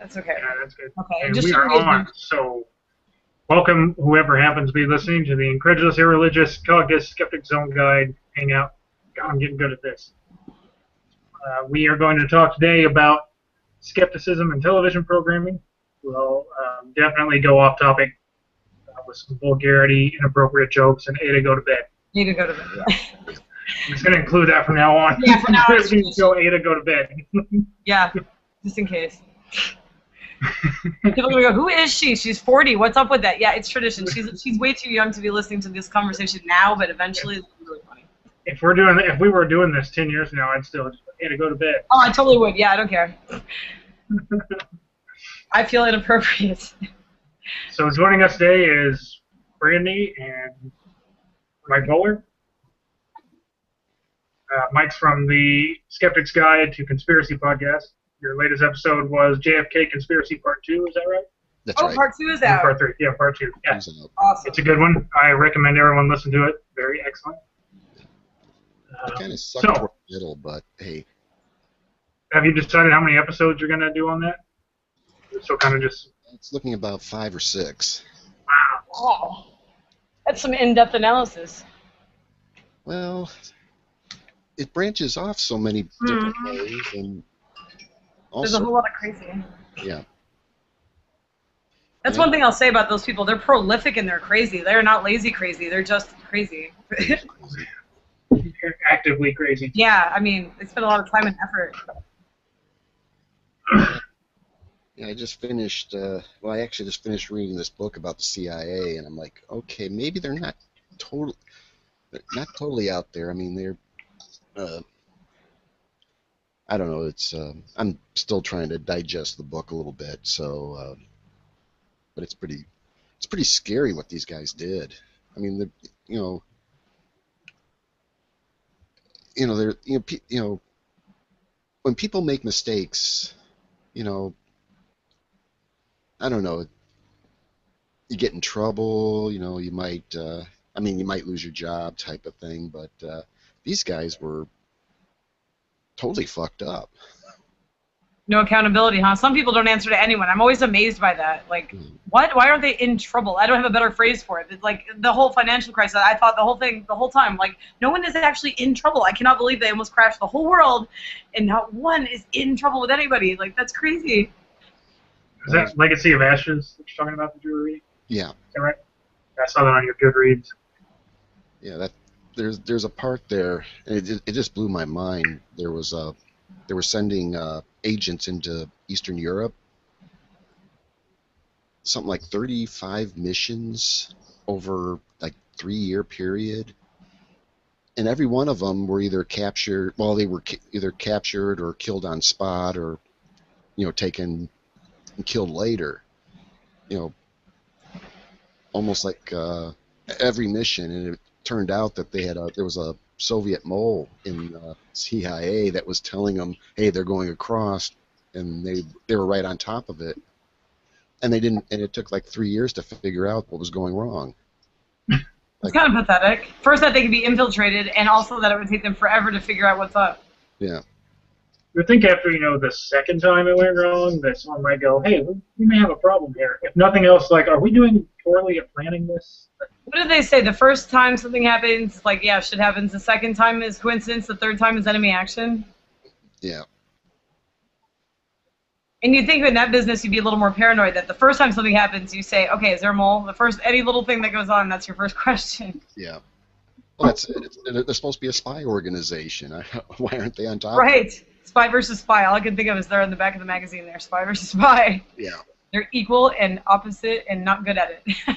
That's okay. Yeah, that's good. Okay. And we are on, so welcome, whoever happens to be listening, to the Incredulous, Irreligious, Cognitive Skeptic Zone Guide Hangout. God, I'm getting good at this. We are going to talk today about skepticism in television programming. We'll definitely go off topic with some vulgarity, inappropriate jokes, and A to go to bed. A to go to bed, yeah. I'm just going to include that from now on. Yeah, from now on. Go A to go to bed. Yeah, just in case. People are going to go, who is she? She's 40. What's up with that? Yeah, it's tradition. She's way too young to be listening to this conversation now, but eventually it's really funny. If we were doing this 10 years from now, I'd still just A to go to bed. Oh, I totally would. Yeah, I don't care. I feel inappropriate. So joining us today is Brandy and Mike Bowler. Mike's from the Skeptics Guide to Conspiracy podcast. Your latest episode was JFK Conspiracy Part 2, is that right? That's right. Part 2 is out. Part 3, yeah, Part 2. Yeah. Awesome. It's a good one. I recommend everyone listen to it. Very excellent. I kind of sucked toward the middle, but hey. Have you decided how many episodes you're going to do on that? So kind of just... It's looking about 5 or 6. Wow. Oh, that's some in-depth analysis. Well, it branches off so many different ways, and also, there's a whole lot of crazy. Yeah. That's one thing I'll say about those people. They're prolific and they're crazy. They're not lazy crazy. They're just crazy. They're actively crazy. Yeah, I mean, they spend a lot of time and effort. Yeah, I just finished, I actually just finished reading this book about the CIA, and I'm like, okay, maybe they're not totally out there. I mean, they're, I don't know, it's, I'm still trying to digest the book a little bit, so, but it's pretty scary what these guys did. I mean, when people make mistakes, I don't know, you get in trouble, you might, you might lose your job type of thing, but these guys were totally fucked up. No accountability, huh? Some people don't answer to anyone. I'm always amazed by that. Like, what? Why aren't they in trouble? I don't have a better phrase for it. It's like the whole financial crisis. I thought the whole time, like, no one is actually in trouble. I cannot believe they almost crashed the whole world, and not one is in trouble with anybody. Like, that's crazy. Is that Legacy of Ashes that you're talking about that you were reading? Yeah. Is that right? I saw that on your Goodreads. Yeah, there's a part there, and it just blew my mind. They were sending agents into Eastern Europe, something like 35 missions over like 3-year period, and every one of them were either captured. Well, they were either captured or killed on spot, or taken and killed later. Almost like every mission, and it turned out that there was a Soviet mole in CIA that was telling them, hey, they're going across, and they were right on top of it, and they didn't, and it took like 3 years to figure out what was going wrong. It's kind of pathetic. First, that they could be infiltrated, and also that it would take them forever to figure out what's up. Yeah. You would think after, the second time it went wrong, that someone might go, hey, we may have a problem here. If nothing else, like, are we doing poorly at planning this? What did they say? The first time something happens, like, yeah, shit happens. The second time is coincidence. The third time is enemy action. Yeah. And you'd think in that business you'd be a little more paranoid that the first time something happens, you say, okay, is there a mole? Any little thing that goes on, that's your first question. Yeah. Well, they're supposed to be a spy organization. Why aren't they on top? Right. Spy versus spy. All I can think of is they're in the back of the magazine there. Spy versus spy. Yeah. They're equal and opposite and not good at it. Yeah.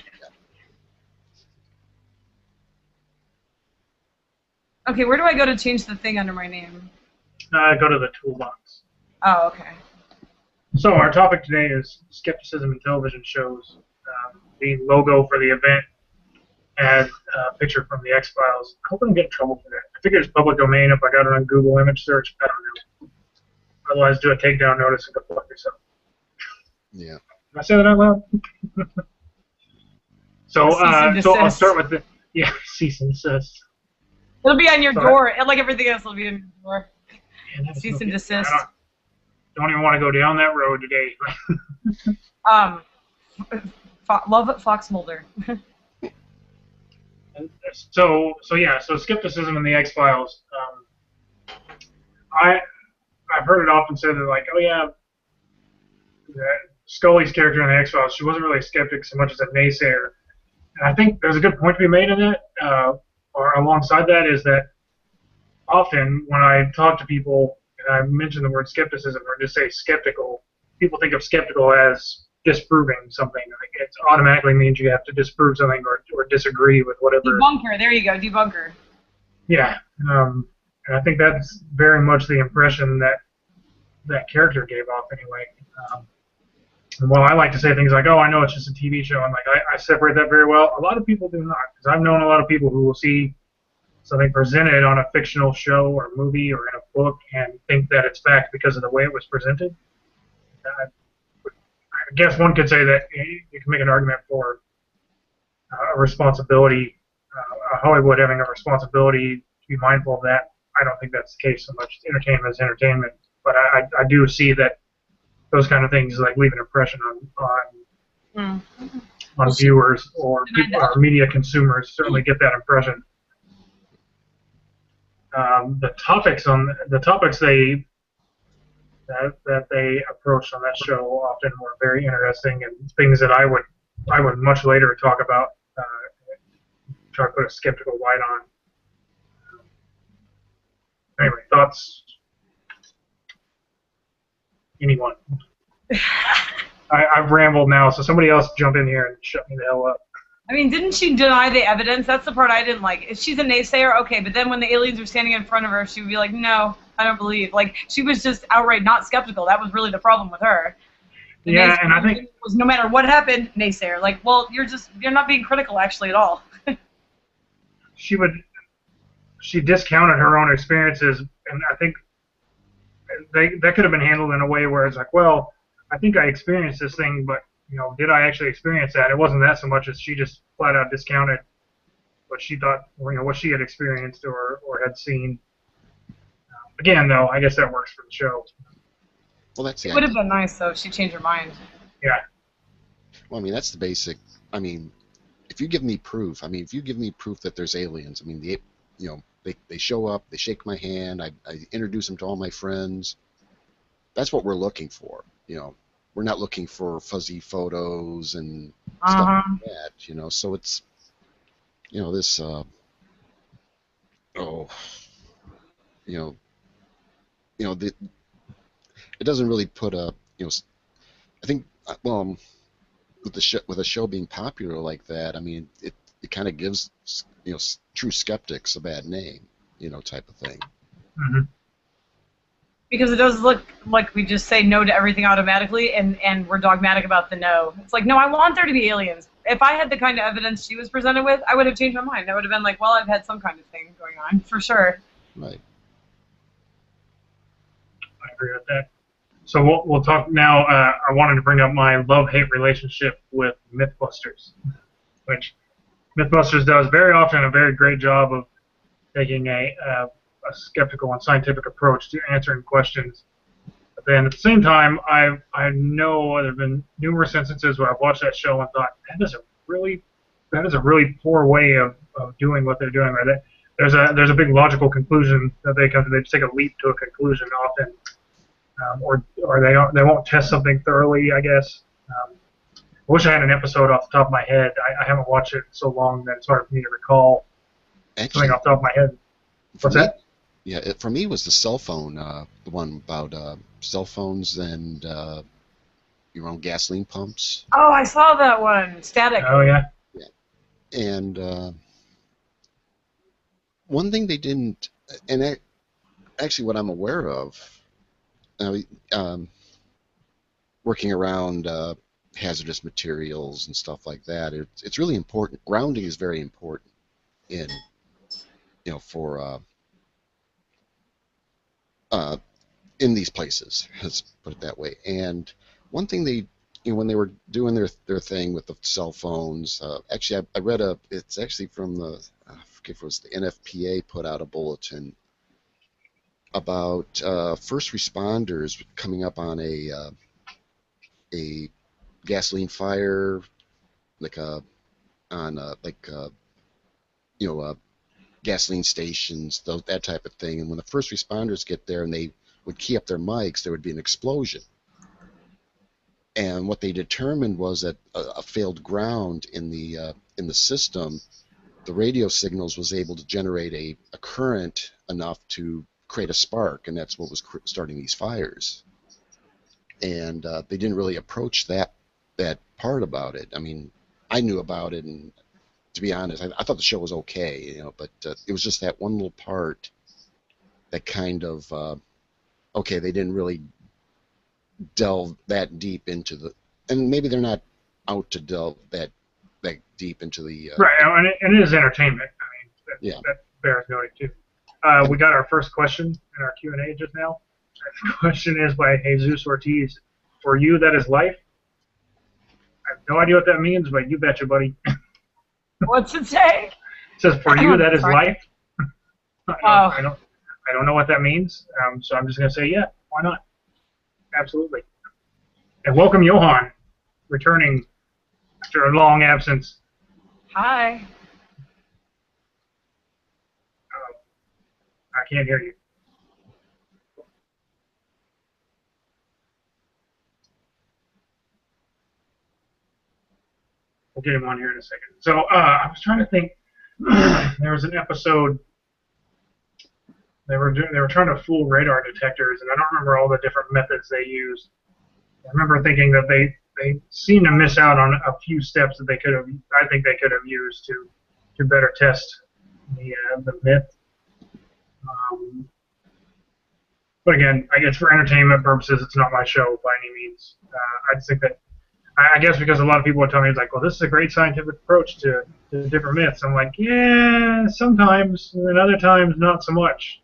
Okay, where do I go to change the thing under my name? Go to the toolbox. Oh, okay. So our topic today is skepticism in television shows. The logo for the event had a picture from the X-Files. I hope I don't get in trouble for that. I figure it's public domain if I got it on Google image search. I don't know. Otherwise, do a takedown notice and go fuck yourself. Yeah. Can I say that out loud? So I'll start with cease and desist. It'll be on your door. Like everything else, it'll be on your door. Man, cease and desist. don't even want to go down that road today. Um, love Fox Mulder. So skepticism in the X Files. I I've heard it often said that like, oh yeah, that Scully's character in the X Files, she wasn't really a skeptic so much as a naysayer. And I think there's a good point to be made in it. Or alongside that is that often when I talk to people and I mention the word skepticism or just say skeptical, people think of skeptical as disproving something. Like it automatically means you have to disprove something or disagree with whatever. Debunker. There you go. Debunker. Yeah. And I think that's very much the impression that that character gave off anyway. And while I like to say things like, oh, I know it's just a TV show, and like I separate that very well, a lot of people do not. Because I've known a lot of people who will see something presented on a fictional show or movie or in a book and think that it's fact because of the way it was presented. I guess one could say that you can make an argument for a responsibility, Hollywood having a responsibility to be mindful of that. I don't think that's the case so much. Entertainment is entertainment, but I do see that those kind of things like leave an impression on viewers or people or media consumers. Certainly get that impression. The topics that they approached on that show often were very interesting and things that I would much later talk about. Try to put a skeptical light on. Anyway, thoughts? Anyone? I've rambled now, so somebody else jump in here and shut me the hell up. I mean, didn't she deny the evidence? That's the part I didn't like. If she's a naysayer, okay, but then when the aliens were standing in front of her, she would be like, no, I don't believe. Like, she was just outright not skeptical. That was really the problem with her. Yeah, and I think was no matter what happened, naysayer. Like, well, you're not being critical actually at all. she discounted her own experiences, and I think that could have been handled in a way where it's like, well, I think I experienced this thing, but did I actually experience that? It wasn't that so much as she just flat out discounted what she thought, what she had experienced or had seen. Again, though, I guess that works for the show. Well, that's it would have been nice though if she changed her mind. Yeah. Well, I mean, that's the basic. I mean, if you give me proof, that there's aliens, I mean, they show up, they shake my hand, I introduce them to all my friends. That's what we're looking for. We're not looking for fuzzy photos and stuff like that. So it's, this. It doesn't really put a. I think with a show being popular like that, I mean, it kind of gives true skeptics a bad name, type of thing. Mm-hmm. Because it does look like we just say no to everything automatically, and we're dogmatic about the no. It's like, no, I want there to be aliens. If I had the kind of evidence she was presented with, I would have changed my mind. I would have been like, well, I've had some kind of thing going on, for sure. Right. I agree with that. So we'll talk now. I wanted to bring up my love-hate relationship with Mythbusters, which Mythbusters does very often a very great job of taking a skeptical and scientific approach to answering questions. But then at the same time, I know there have been numerous instances where I've watched that show and thought that is a really poor way of doing what they're doing. Right? There's a big logical conclusion that they come to. They just take a leap to a conclusion often, or they won't test something thoroughly. I guess. I wish I had an episode off the top of my head. I haven't watched it in so long that it's hard for me to recall something off the top of my head. What's that? Yeah, for me it was the cell phone, the one about cell phones and your own gasoline pumps. Oh, I saw that one. Static. Oh, yeah. And one thing they didn't, and actually what I'm aware of, working around hazardous materials and stuff like that, it's really important. Grounding is very important in, for in these places, let's put it that way. And one thing they, when they were doing their thing with the cell phones, actually I read it's actually from the, I forget if it was the NFPA put out a bulletin about first responders coming up on a gasoline fire, like gasoline stations, that type of thing. And when the first responders get there and they would key up their mics, there would be an explosion. And what they determined was that a failed ground in the system, the radio signals was able to generate a current enough to create a spark, and that's what was starting these fires. And they didn't really approach that part about it. I mean, I knew about it, and to be honest, I thought the show was okay, but it was just that one little part that kind of okay, they didn't really delve that deep into and maybe they're not out to delve that deep into the right, and it is entertainment. I mean, that bears noting too. We got our first question in our Q&A just now. The question is by Jesus Ortiz. For you, that is life? I have no idea what that means, but you betcha, buddy. What's it say? It says, for you, that is life? I don't know what that means, so I'm just going to say, yeah, why not? Absolutely. And welcome, Johan, returning after a long absence. Hi. I can't hear you. We'll get him on here in a second. So I was trying to think. There was an episode. They were trying to fool radar detectors, and I don't remember all the different methods they used. I remember thinking that they seemed to miss out on a few steps that I think they could have used to better test the myth. But again, I guess for entertainment purposes, it's not my show by any means. I just think that, I guess because a lot of people would tell me, like, well, this is a great scientific approach to different myths. I'm like, yeah, sometimes, and other times not so much.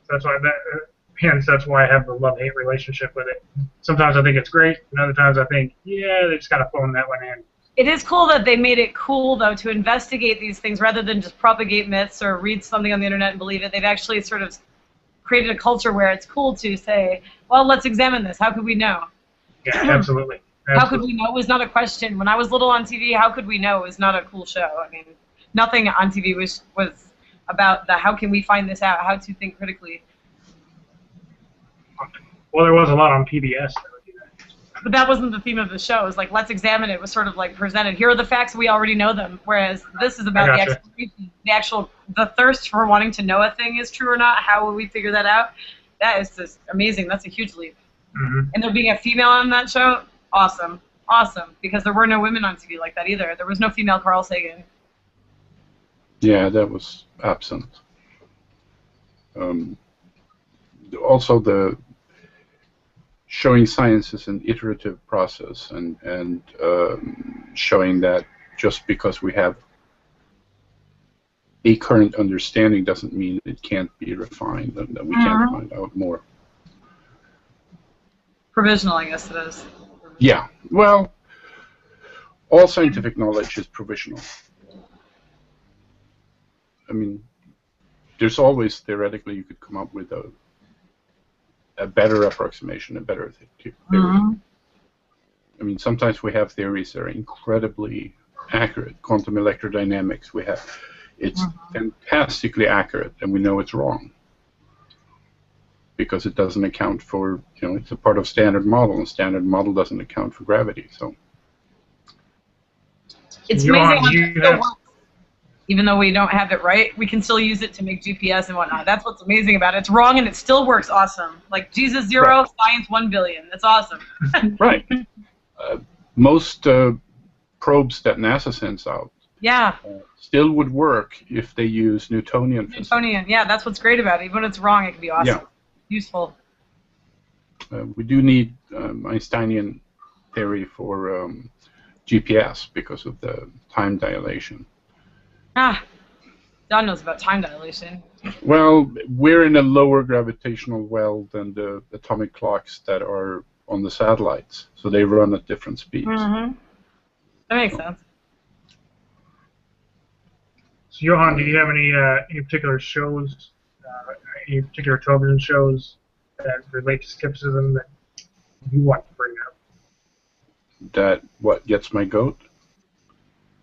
That's why hence that's why I have the love-hate relationship with it. Sometimes I think it's great, and other times I think, yeah, they just kind of phoned that one in. It is cool that they made it cool, though, to investigate these things rather than just propagate myths or read something on the internet and believe it. They've actually sort of created a culture where it's cool to say, well, let's examine this. How could we know? Yeah, absolutely. How could we know? It was not a question. When I was little on TV, how could we know? It was not a cool show. I mean, nothing on TV was about the how can we find this out, how to think critically. Well, there was a lot on PBS. But that wasn't the theme of the show. It was like, let's examine it. It was sort of like presented. Here are the facts. We already know them. Whereas this is about the exploration, the thirst for wanting to know a thing is true or not. How will we figure that out? That is just amazing. That's a huge leap. Mm-hmm. And there being a female on that show, awesome. Awesome. Because there were no women on TV like that either. There was no female Carl Sagan. Yeah, that was absent. Also, the showing science is an iterative process, and showing that just because we have a current understanding doesn't mean it can't be refined and that we can't find out more. Provisional, I guess it is. Yeah, well, all scientific knowledge is provisional. I mean, there's always, theoretically, you could come up with a better approximation, a better theory. I mean, sometimes we have theories that are incredibly accurate. Quantum electrodynamics, it's fantastically accurate, and we know it's wrong because it doesn't account for, it's a part of standard model, and standard model doesn't account for gravity. So it's amazing how it still works. Even though we don't have it right, we can still use it to make GPS and whatnot. That's what's amazing about it. It's wrong and it still works awesome. Like Jesus 0, right. Science 1 billion. That's awesome. Right. Most probes that NASA sends out still would work if they use Newtonian physics. Newtonian, yeah, that's what's great about it. Even when it's wrong, it can be awesome. Yeah. Useful. We do need Einsteinian theory for GPS because of the time dilation. Don knows about time dilation. Well, we're in a lower gravitational well than the atomic clocks that are on the satellites, so they run at different speeds. That makes sense. So, Johan, do you have any particular shows any particular television shows that relate to skepticism that you want to bring up? That what gets my goat?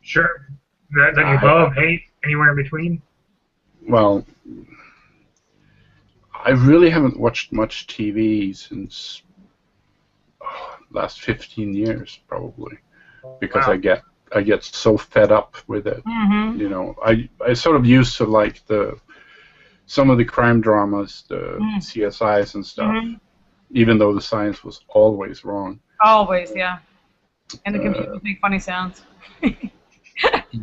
Sure. That you love, hate, anywhere in between? Well, I really haven't watched much TV since last 15 years, probably, because Wow. I get so fed up with it. Mm-hmm. You know, I sort of used to like some of the crime dramas, the CSIs and stuff, even though the science was always wrong. Always, yeah. And the computers make funny sounds.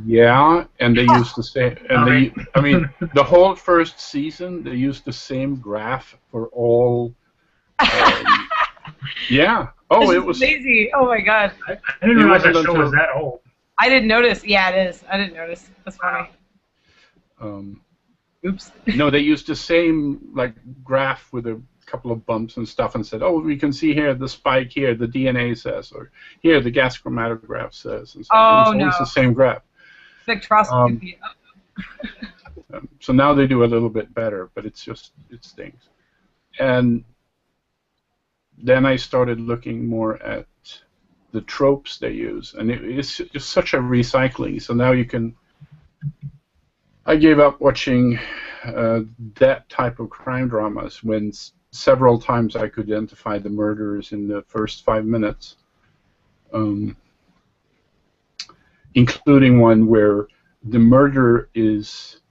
Yeah, and they used the same, and I mean, the whole first season they used the same graph for all. Yeah. Oh, it was lazy. Oh my god. I didn't realize that show was that old. I didn't notice. Yeah, it is. I didn't notice. That's funny. Oops. No, they used the same like graph with a couple of bumps and stuff, and said, "Oh, we can see here the spike here, the DNA says, or here the gas chromatograph says." And so Oh, it's always the same graph. Spectroscopy. So now they do a little bit better, but it stinks. And then I started looking more at the tropes they use, and it's just such a recycling. So now you can. I gave up watching that type of crime dramas when several times I could identify the murderers in the first 5 minutes, including one where the murderer is.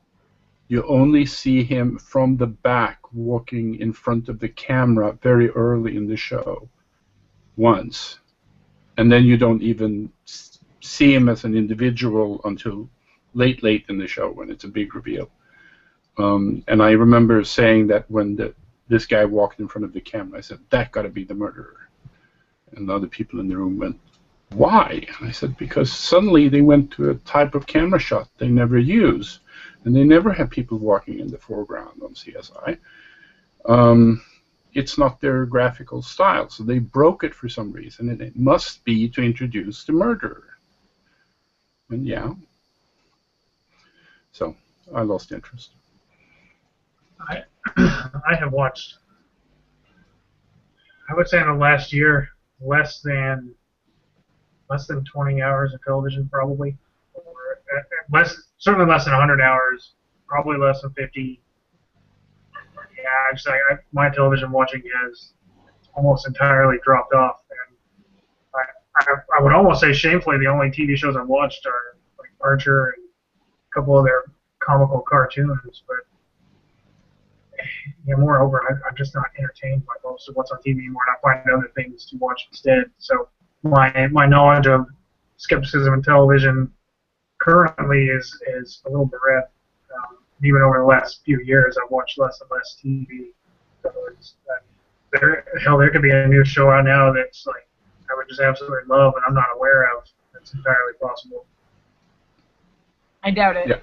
You only see him from the back walking in front of the camera very early in the show, once. And then you don't even see him as an individual until late in the show when it's a big reveal. And I remember saying that when this guy walked in front of the camera, I said, that got to be the murderer. And the other people in the room went, why? And I said, because suddenly they went to a type of camera shot they never use. And they never have people walking in the foreground on CSI. It's not their graphical style, so they broke it for some reason, and it must be to introduce the murderer. And yeah. So I lost interest. I have watched, I would say in the last year, less than 20 hours of television, probably. Or certainly less than 100 hours, probably less than 50. Yeah, my television watching has almost entirely dropped off. And I would almost say shamefully the only TV shows I've watched are like Archer and a couple of their comical cartoons. But yeah, moreover, I'm just not entertained by most of what's on TV anymore, and I find other things to watch instead. So my knowledge of skepticism and television currently is a little bereft. Even over the last few years, I've watched less and less TV. So there could be a new show out now that's like I would just absolutely love, and I'm not aware of. That's entirely possible. I doubt it. Yeah.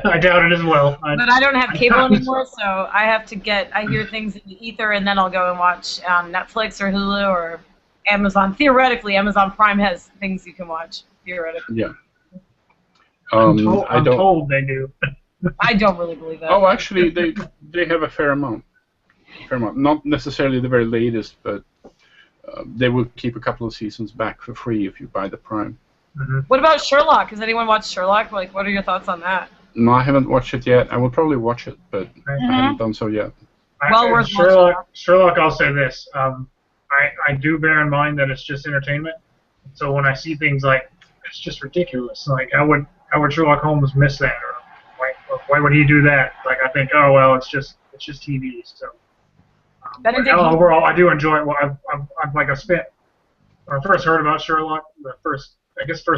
I doubt it as well. But I don't have cable anymore, so I have to I hear things in the ether, and then I'll go and watch on Netflix or Hulu or Amazon. Theoretically, Amazon Prime has things you can watch. Theoretically. Yeah. I'm told they do. I don't really believe that. Oh, actually, they have a fair amount. Not necessarily the very latest, but they will keep a couple of seasons back for free if you buy the Prime. Mm-hmm. What about Sherlock? Has anyone watched Sherlock? Like, what are your thoughts on that? No, I haven't watched it yet. I will probably watch it, but I haven't done so yet. Well worth Sherlock, I'll say this. I do bear in mind that it's just entertainment. So when I see things like, it's just ridiculous. Like, how would Sherlock Holmes miss that? Or why would he do that? Like, I think, oh, well, it's just TV. So overall, I do enjoy it. Well, I've spent, when I first heard about Sherlock, the first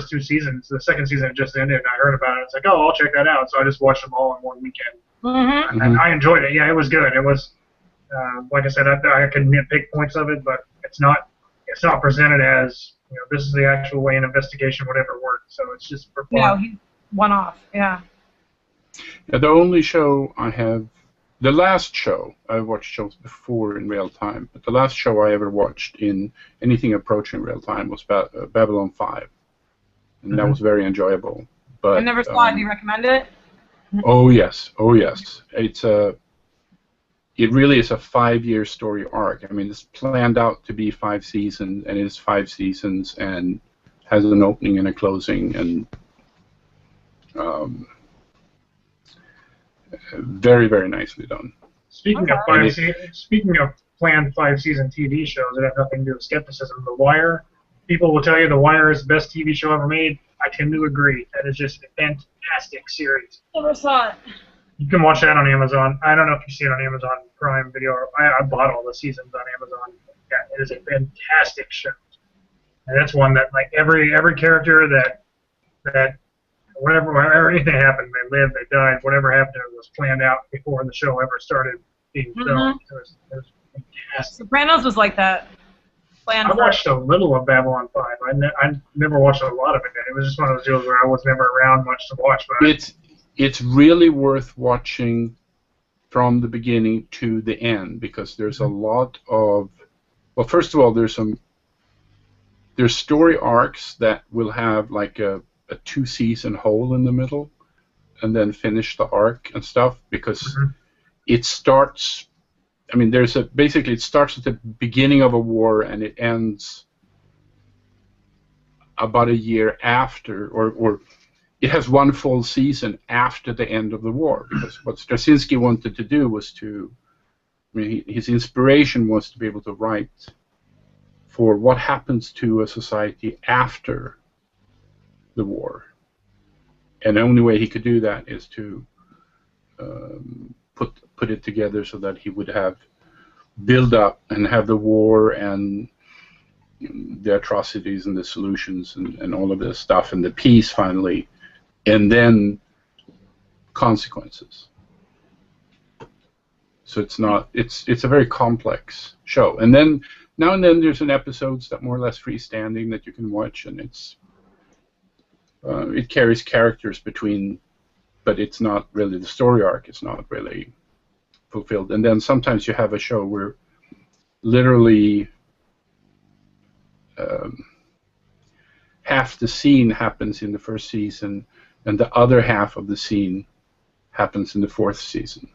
2 seasons. The second season just ended, and I heard about it. It's like, oh, I'll check that out. So I just watched them all in one weekend. Mm-hmm. And I enjoyed it. Yeah, it was good. It was, like I said, I can nitpick points of it, but it's not presented as, this is the actual way an investigation would ever work. So it's just for fun. No, he's one off. Yeah. Yeah, the only show I have, the last show, I've watched shows before in real time, but the last show I ever watched in anything approaching real time was Babylon 5. And that was very enjoyable. But I never saw it. Do you recommend it? Oh yes, oh yes. It really is a 5-year story arc. I mean, it's planned out to be 5 seasons, and it is 5 seasons, and has an opening and a closing, and very, very nicely done. Speaking of planned 5-season TV shows that have nothing to do with skepticism, The Wire. People will tell you The Wire is the best TV show ever made. I tend to agree. That is just a fantastic series. Never saw it. You can watch that on Amazon. I don't know if you see it on Amazon Prime Video. I bought all the seasons on Amazon. Yeah, it is a fantastic show. And that's one that, like, every character that whenever anything happened, they lived, they died, whatever happened, it was planned out before the show ever started being filmed. It was fantastic. Sopranos was like that. I watched a little of Babylon 5. I never watched a lot of it. It was just one of those deals where I was never around much to watch. But it's really worth watching from the beginning to the end, because there's a lot of, well, first of all, there's story arcs that will have like a 2-season hole in the middle, and then finish the arc and stuff, because it starts. I mean, basically it starts at the beginning of a war and it ends about a year after, or it has one full season after the end of the war, because what Straczynski wanted to do was his inspiration was to be able to write for what happens to a society after the war. And the only way he could do that is to put it together so that he would have build up and have the war and the atrocities and the solutions and all of this stuff, and the peace finally, and then consequences. So it's a very complex show. And then now and then there's episodes that more or less freestanding that you can watch, and it carries characters between, but it's not really the story arc. It's not really fulfilled. And then sometimes you have a show where literally half the scene happens in the first season, and the other half of the scene happens in the 4th season.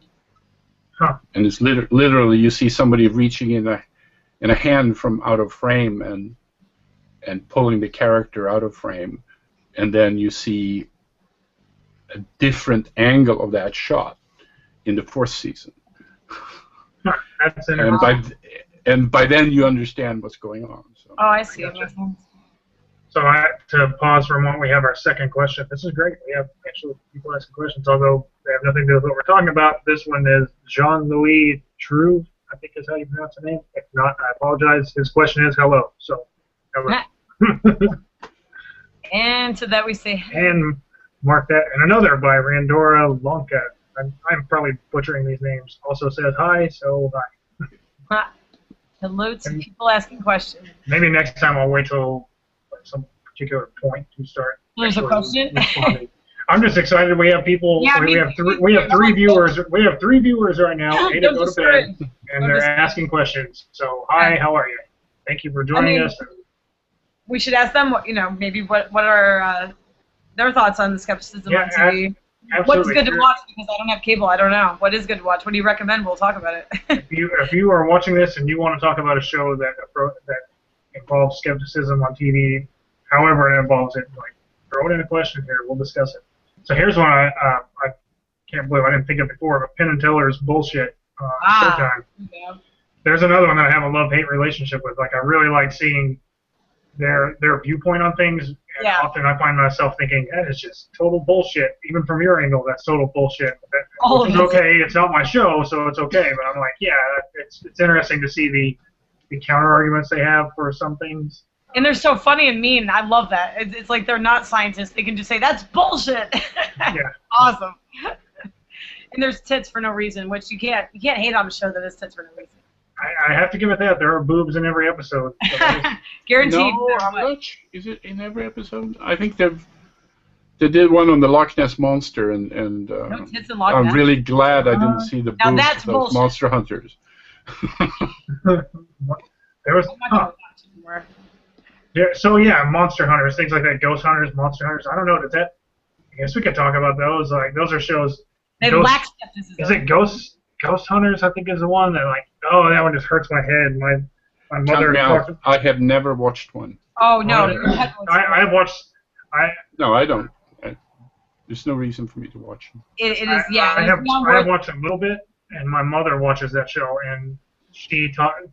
Huh. And it's literally you see somebody reaching in a hand from out of frame and pulling the character out of frame, and then you see a different angle of that shot in the 4th season. Huh. That's interesting. And by then you understand what's going on. So. Oh, I see. Gotcha. So to pause for a moment, we have our second question. This is great. We have actually people asking questions, although they have nothing to do with what we're talking about. This one is Jean-Louis Trouve, I think is how you pronounce the name. If not, I apologize. His question is hello. So, hello. And to that we say... And mark that. And another by Randora Lonka. I'm probably butchering these names. Also says hi, so hi. Hello to people asking questions. Maybe next time I'll wait till some particular point to start. There's a question. I'm just excited. We have people. Yeah, we have 3 viewers. We have 3 viewers right now. 8 to go to bed, and they're asking questions. So hi, how are you? Thank you for joining us. We should ask them. Maybe what are their thoughts on the skepticism on TV. What's good to watch? Because I don't have cable. I don't know. What is good to watch? What do you recommend? We'll talk about it. if you are watching this and you want to talk about a show that involves skepticism on TV, however it involves it, like throw it in a question here. We'll discuss it. So here's one I can't believe I didn't think of before, but Penn and Teller's bullshit. Showtime. Yeah. There's another one that I have a love-hate relationship with. Like I really like seeing their viewpoint on things. And often I find myself thinking, that is just total bullshit. Even from your angle, that's total bullshit. It's okay. It's not my show, so it's okay. But I'm like, yeah, it's interesting to see the counter arguments they have for some things. And they're so funny and mean. I love that. It's like they're not scientists. They can just say, that's bullshit. Yeah. Awesome. And there's tits for no reason, which you can't hate on a show that has tits for no reason. I have to give it that. There are boobs in every episode. So Guaranteed. No, how much? Is it in every episode? I think they did one on the Loch Ness Monster, and no tits in Loch Ness. I'm really glad I didn't see the boobs of those monster hunters. There was. Yeah, so yeah, monster hunters, things like that, ghost hunters, monster hunters. I don't know. I guess we could talk about those. Like those are shows. They lack skepticism. Is it Ghost Hunters? I think is the one that like. Oh, that one just hurts my head. My mother. I have never watched one. Oh no! I've watched. No, I don't. There's no reason for me to watch them. It is, yeah. I have watched a little bit, and my mother watches that show, and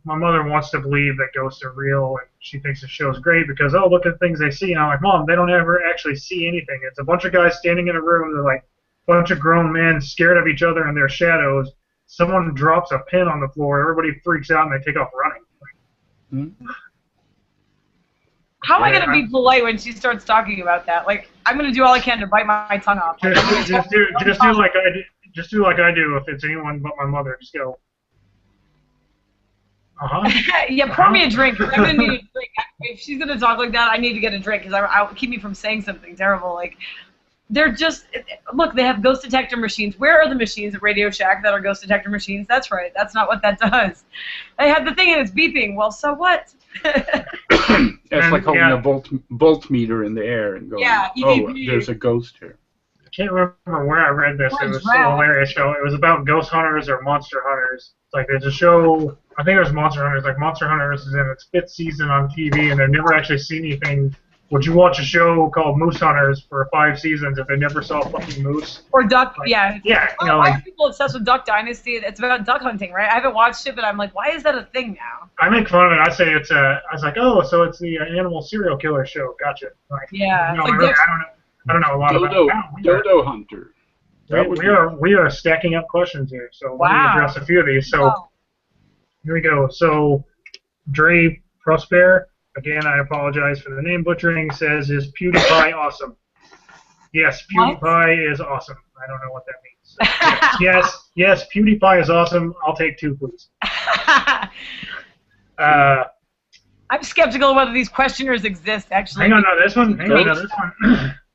my mother wants to believe that ghosts are real, and she thinks the show's great because, oh, look at the things they see. And I'm like, Mom, they don't ever actually see anything. It's a bunch of guys standing in a room. They're like a bunch of grown men scared of each other in their shadows. Someone drops a pin on the floor. Everybody freaks out, and they take off running. Hmm? How am I going to be polite when she starts talking about that? Like, I'm going to do all I can to bite my tongue off. Just do like I do. Just do like I do. If it's anyone but my mother, just go. Yeah, pour me a drink. I'm going to need a drink. If she's going to talk like that, I need to get a drink because I'll keep me from saying something terrible. Like, they're just, look, they have ghost detector machines. Where are the machines at Radio Shack that are ghost detector machines? That's right. That's not what that does. They have the thing and it's beeping. Well, so what? It's like holding a volt meter in the air and going, oh, there's a ghost here. I can't remember where I read this. It was a hilarious show. It was about ghost hunters or monster hunters. It's like there's a show, I think it was Monster Hunters. Like Monster Hunters is in its 5th season on TV, and they've never actually seen anything. Would you watch a show called Moose Hunters for 5 seasons if they never saw a fucking moose? Or duck, yeah. Yeah. Why are people obsessed with Duck Dynasty? It's about duck hunting, right? I haven't watched it, but I'm like, why is that a thing now? I make fun of it. I say it's I was like, oh, so it's the animal serial killer show. Gotcha. Like, yeah. No, I don't know a lot about it. Dodo Hunter. We are stacking up questions here, so let me address a few of these. So here we go. So Dre Prosper. Again, I apologize for the name butchering. Says, is PewDiePie awesome? Yes, PewDiePie is awesome. I don't know what that means. So, yes, PewDiePie is awesome. I'll take 2, please. I'm skeptical of whether these questioners exist, actually. Hang on, no, this one.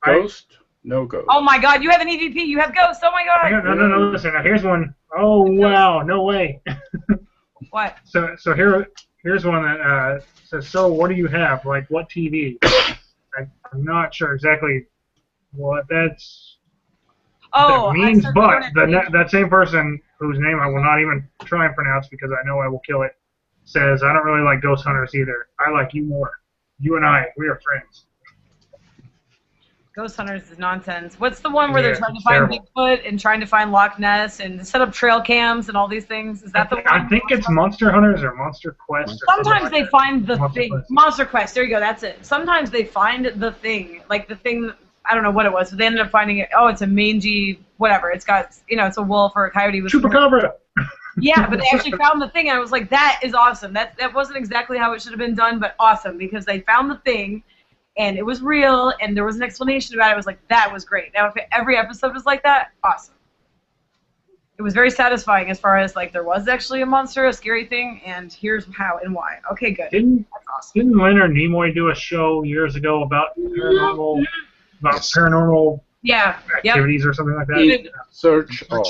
Ghost? No ghost. Oh my God, you have an EVP. You have ghosts. Oh my God. No. Listen, here's one. Oh wow, no way. What? So here's one that says, so what do you have? Like, what TV? I'm not sure exactly what that means, but that same person, whose name I will not even try and pronounce because I know I will kill it, says, I don't really like Ghost Hunters either. I like you more. You and I, we are friends. Ghost Hunters is nonsense. What's the one where they're trying to find Bigfoot and trying to find Loch Ness and set up trail cams and all these things? Is that the one? I think it's Monster Hunters or Monster Quest. Sometimes they find the thing. Monster Quest. There you go. That's it. Sometimes they find the thing, like the thing. I don't know what it was, but they ended up finding it. Oh, it's a mangy whatever. It's got, it's a wolf or a coyote with Chupacabra. Yeah, but they actually found the thing, and I was like, that is awesome. That wasn't exactly how it should have been done, but awesome because they found the thing. And it was real, and there was an explanation about it. I was like, that was great. Now, if every episode was like that, awesome. It was very satisfying as far as, like, there was actually a monster, a scary thing, and here's how and why. Okay, good. That's awesome. Didn't Leonard Nimoy do a show years ago about paranormal activities or something like that? In Search of.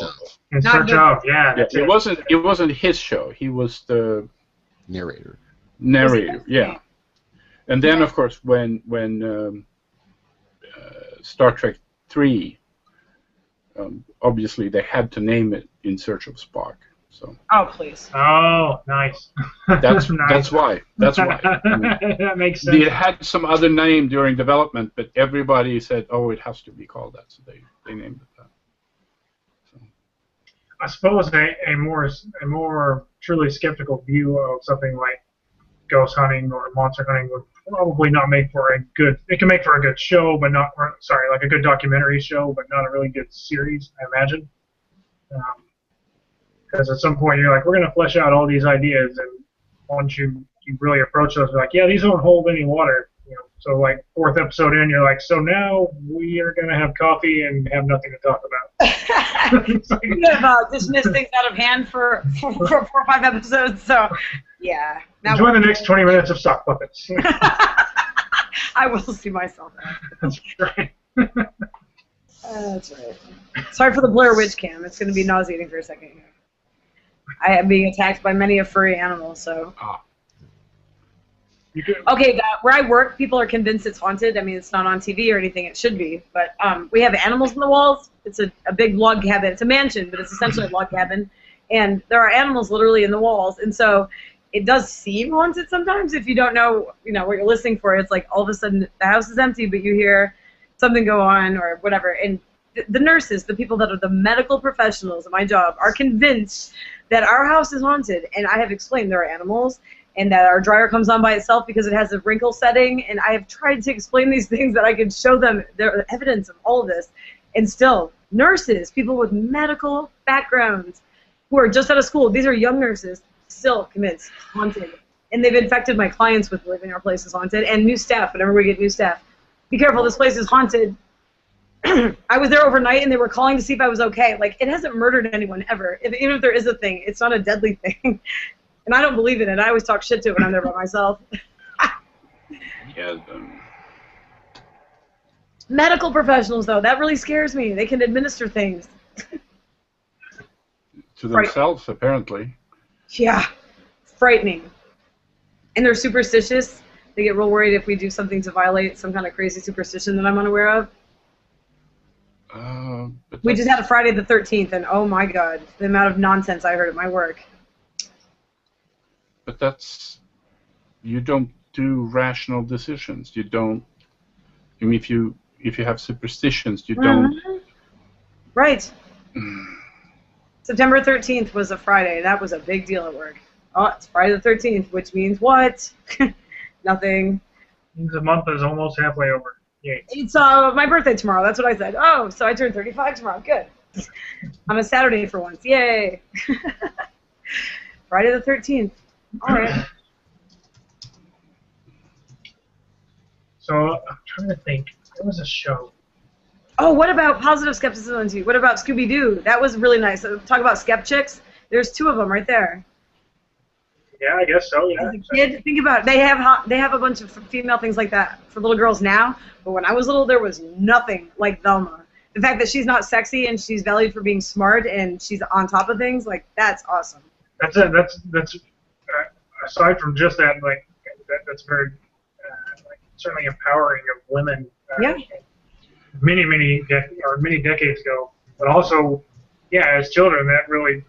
In Search of, yeah. It wasn't his show. He was the narrator. Yeah. And then, of course, when Star Trek 3, obviously they had to name it In Search of Spock. So. Oh, please. Oh, nice. That's nice. That's why. I mean, that makes sense. They had some other name during development, but everybody said, "Oh, it has to be called that," so they named it that. So. I suppose a more truly skeptical view of something like ghost hunting or monster hunting would probably not make for a good. It can make for a good show, but not. Sorry, like a good documentary show, but not a really good series. I imagine. Because at some point you're like, we're going to flesh out all these ideas, and once you really approach those, you're like, yeah, these don't hold any water. So like 4th episode in, you're like, so now we are going to have coffee and have nothing to talk about. You have dismissed things out of hand for 4 or 5 episodes, so yeah. Enjoy the next 20 minutes of sock puppets. I will see myself out. That's right. That's right. Sorry for the Blair Witch cam. It's going to be nauseating for a second here. I am being attacked by many a furry animal, so. Okay, where I work, people are convinced it's haunted. I mean, it's not on TV or anything. It should be. But we have animals in the walls. It's a big log cabin. It's a mansion, but it's essentially a log cabin. And there are animals literally in the walls. And so it does seem haunted sometimes if you don't know, what you're listening for. It's like all of a sudden the house is empty, but you hear something go on or whatever. And the nurses, the people that are the medical professionals at my job, are convinced that our house is haunted. And I have explained there are animals and that our dryer comes on by itself because it has a wrinkle setting. And I have tried to explain these things that I can show them the evidence of all of this. And still, nurses, people with medical backgrounds who are just out of school, these are young nurses, still convinced haunted. And they've infected my clients with believing our place is haunted, and new staff, whenever we get new staff. Be careful, this place is haunted. I was there overnight, and they were calling to see if I was okay. Like, it hasn't murdered anyone ever. Even if there is a thing, it's not a deadly thing. And I don't believe in it. I always talk shit to it when I'm there by myself. Yeah. Medical professionals, though, that really scares me. They can administer things. To themselves, apparently. Yeah, frightening. And they're superstitious. They get real worried if we do something to violate some kind of crazy superstition that I'm unaware of. We just had a Friday the 13th, and oh my God, the amount of nonsense I heard at my work. But that's, you don't do rational decisions. You don't. I mean, if you have superstitions, you don't. Right. September 13th was a Friday. That was a big deal at work. Oh, it's Friday the 13th, which means what? Nothing. The month is almost halfway over. Yay. It's my birthday tomorrow. That's what I said. Oh, so I turn 35 tomorrow. Good. I'm a Saturday for once. Yay. Friday the 13th. All right. So I'm trying to think. There was a show. Oh, what about Positive Skepticism? What about Scooby-Doo? That was really nice. Talk about Skeptics. There's 2 of them right there. Yeah, I guess so. Yeah. As a kid, think about it. They have a bunch of female things like that for little girls now. But when I was little, there was nothing like Velma. The fact that she's not sexy and she's valued for being smart and she's on top of things, like, that's awesome. That's it. That's aside from just that, like, that's very certainly empowering of women. Yeah. Many decades ago, but also, yeah, as children, that really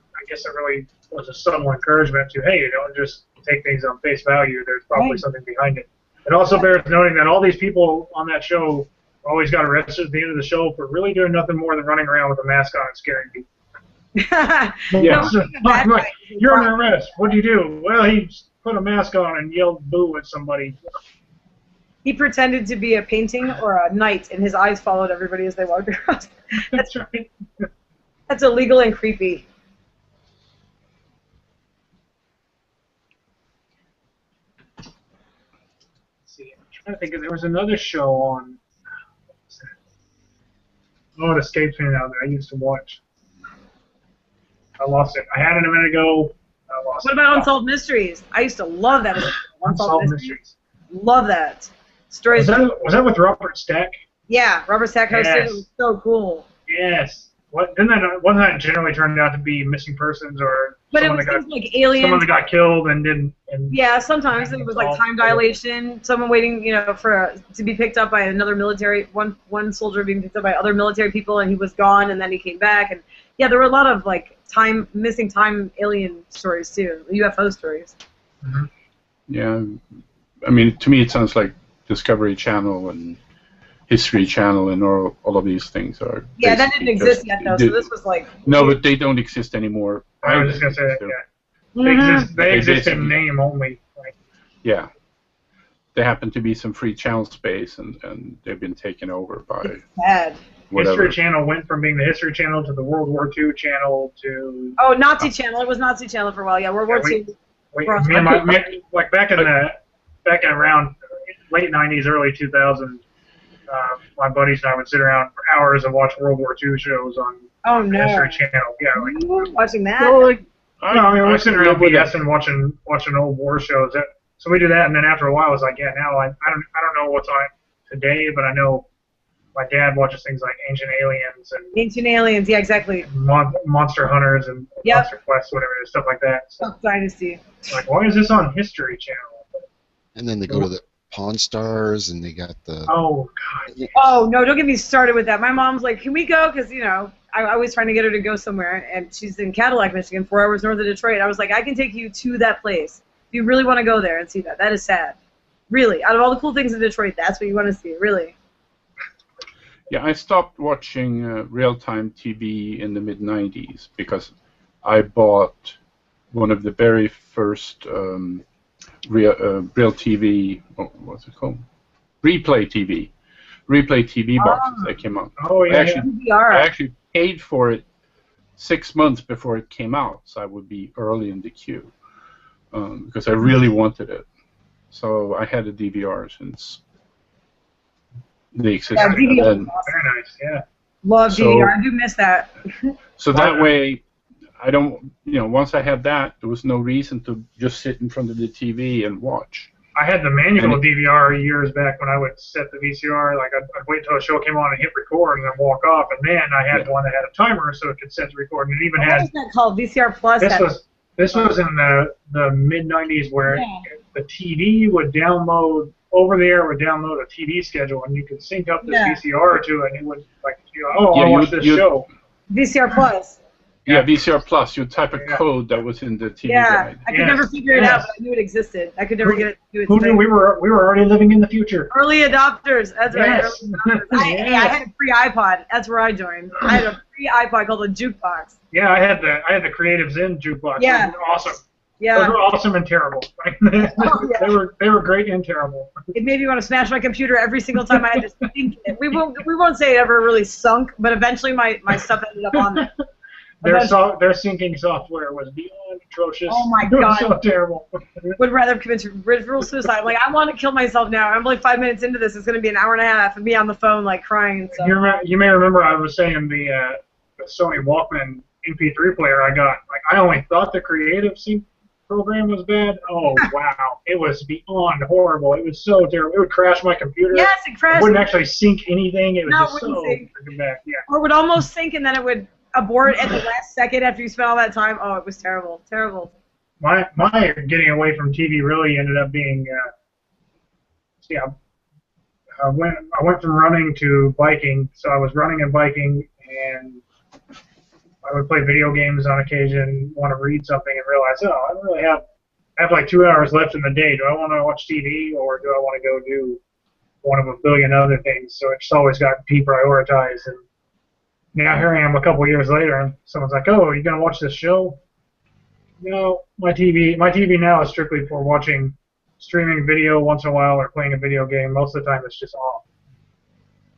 was a subtle encouragement to, hey, you don't just take things on face value. There's probably something behind it. It also bears noting that all these people on that show always got arrested at the end of the show for really doing nothing more than running around with a mask on and scaring people. Yeah. Like, you're under arrest. What do you do? Well, he put a mask on and yelled boo at somebody. He pretended to be a painting or a knight, and his eyes followed everybody as they walked across. That's right. That's illegal and creepy. Let's see, I'm trying to think. There was another show on. Oh, it escapes me now that I used to watch. I lost it. I had it a minute ago. I lost it. What about Unsolved Mysteries? I used to love that. Unsolved Mysteries. Love that. Stories. Was that with Robert Stack? Yeah, Robert Stack hosted. Yes. It was so cool. Yes. Wasn't that generally turned out to be missing persons or but it was things like aliens. Someone that got killed and didn't. Yeah, sometimes it was like time dilation. Someone waiting, to be picked up by another military. One soldier being picked up by other military people, and he was gone, and then he came back. And yeah, there were a lot of like missing time alien stories too, UFO stories. Mm-hmm. Yeah, I mean, to me, it sounds like Discovery Channel and History Channel and all of these things are. Yeah, that didn't exist yet though. So this was like. No, but they don't exist anymore. I was just gonna say that. Yeah. They exist in name only. Like. Yeah. There happen to be some free channel space, and they've been taken over by. It's bad. Whatever. History Channel went from being the History Channel to the World War II Channel to. Oh, Nazi Channel. It was Nazi Channel for a while. Yeah, World War II. Like back in around late '90s, early 2000s. My buddies and I would sit around for hours and watch World War II shows on History Channel. Yeah, like you were watching that. So, like, we're sitting around BSing watching old war shows. So we do that, and then after a while, I was like, yeah, now I don't know what's on it today, but I know my dad watches things like Ancient Aliens and Ancient Aliens. Yeah, exactly. Monster Hunters and Monster Quest, whatever it is, stuff like that. So, Dynasty. like, why is this on History Channel? And then they go to the Pawn Stars, and they got the... Oh, God. Oh, no, don't get me started with that. My mom's like, can we go? Because, you know, I was trying to get her to go somewhere, and she's in Cadillac, Michigan, 4 hours north of Detroit. I was like, I can take you to that place. If you really want to go there and see that. That is sad. Really. Out of all the cool things in Detroit, that's what you want to see, really. Yeah, I stopped watching real-time TV in the mid-'90s because I bought one of the very first real TV, what's it called? Replay TV boxes that came out. Oh, yeah. I actually paid for it 6 months before it came out, so I would be early in the queue because I really wanted it. So I had a DVR since they existed. Yeah, DVR. Very nice, yeah. Love DVR. I do miss that. So that way, I don't, once I had that, there was no reason to just sit in front of the TV and watch. I had the manual DVR years back when I would set the VCR. Like, I'd wait until a show came on and hit record and then walk off. And then I had one that had a timer so it could set to record. And it even What was that called? VCR Plus? This was in the mid-'90s where the TV would download, over the air would download a TV schedule, and you could sync up this VCR to it, and it would, like, I watch this show. VCR Plus. Yeah, VCR Plus. You type a code that was in the TV guide. I could never figure it out, but I knew it existed. I could never get it to do it. Who knew we were already living in the future? Early adopters. That's right. Yes. I had a free iPod. That's where I joined. I had a free iPod called a jukebox. Yeah, I had the Creative Zen jukebox. Yeah. It was awesome. Yeah. Those were awesome and terrible. They were great and terrible. It made me want to smash my computer every single time I had to sync it. We won't say it ever really sunk, but eventually my stuff ended up on there. Their syncing software was beyond atrocious. Oh my God. God. It was so terrible. Would rather commit ritual suicide. Like, I want to kill myself now. I'm like 5 minutes into this. It's going to be an hour and a half of me on the phone, like, crying and stuff. You may remember I was saying the Sony Walkman MP3 player I got. Like, I only thought the Creative Sync program was bad. Oh, wow. It was beyond horrible. It was so terrible. It would crash my computer. Yes, it crashed. It wouldn't actually sync anything. It was just so freaking bad. Yeah. Or it would almost sync, and then it would abort at the last second after you spent all that time. Oh, it was terrible. Terrible. My getting away from TV really ended up being, I went from running to biking. So I was running and biking, and I would play video games on occasion, want to read something, and realize, I don't really I have like 2 hours left in the day. Do I want to watch TV, or do I want to go do one of a billion other things? So it's always got deprioritized. And now here I am a couple years later, and someone's like, "Oh, are you gonna watch this show?" No, my TV now is strictly for watching streaming video once in a while or playing a video game. Most of the time, it's just off.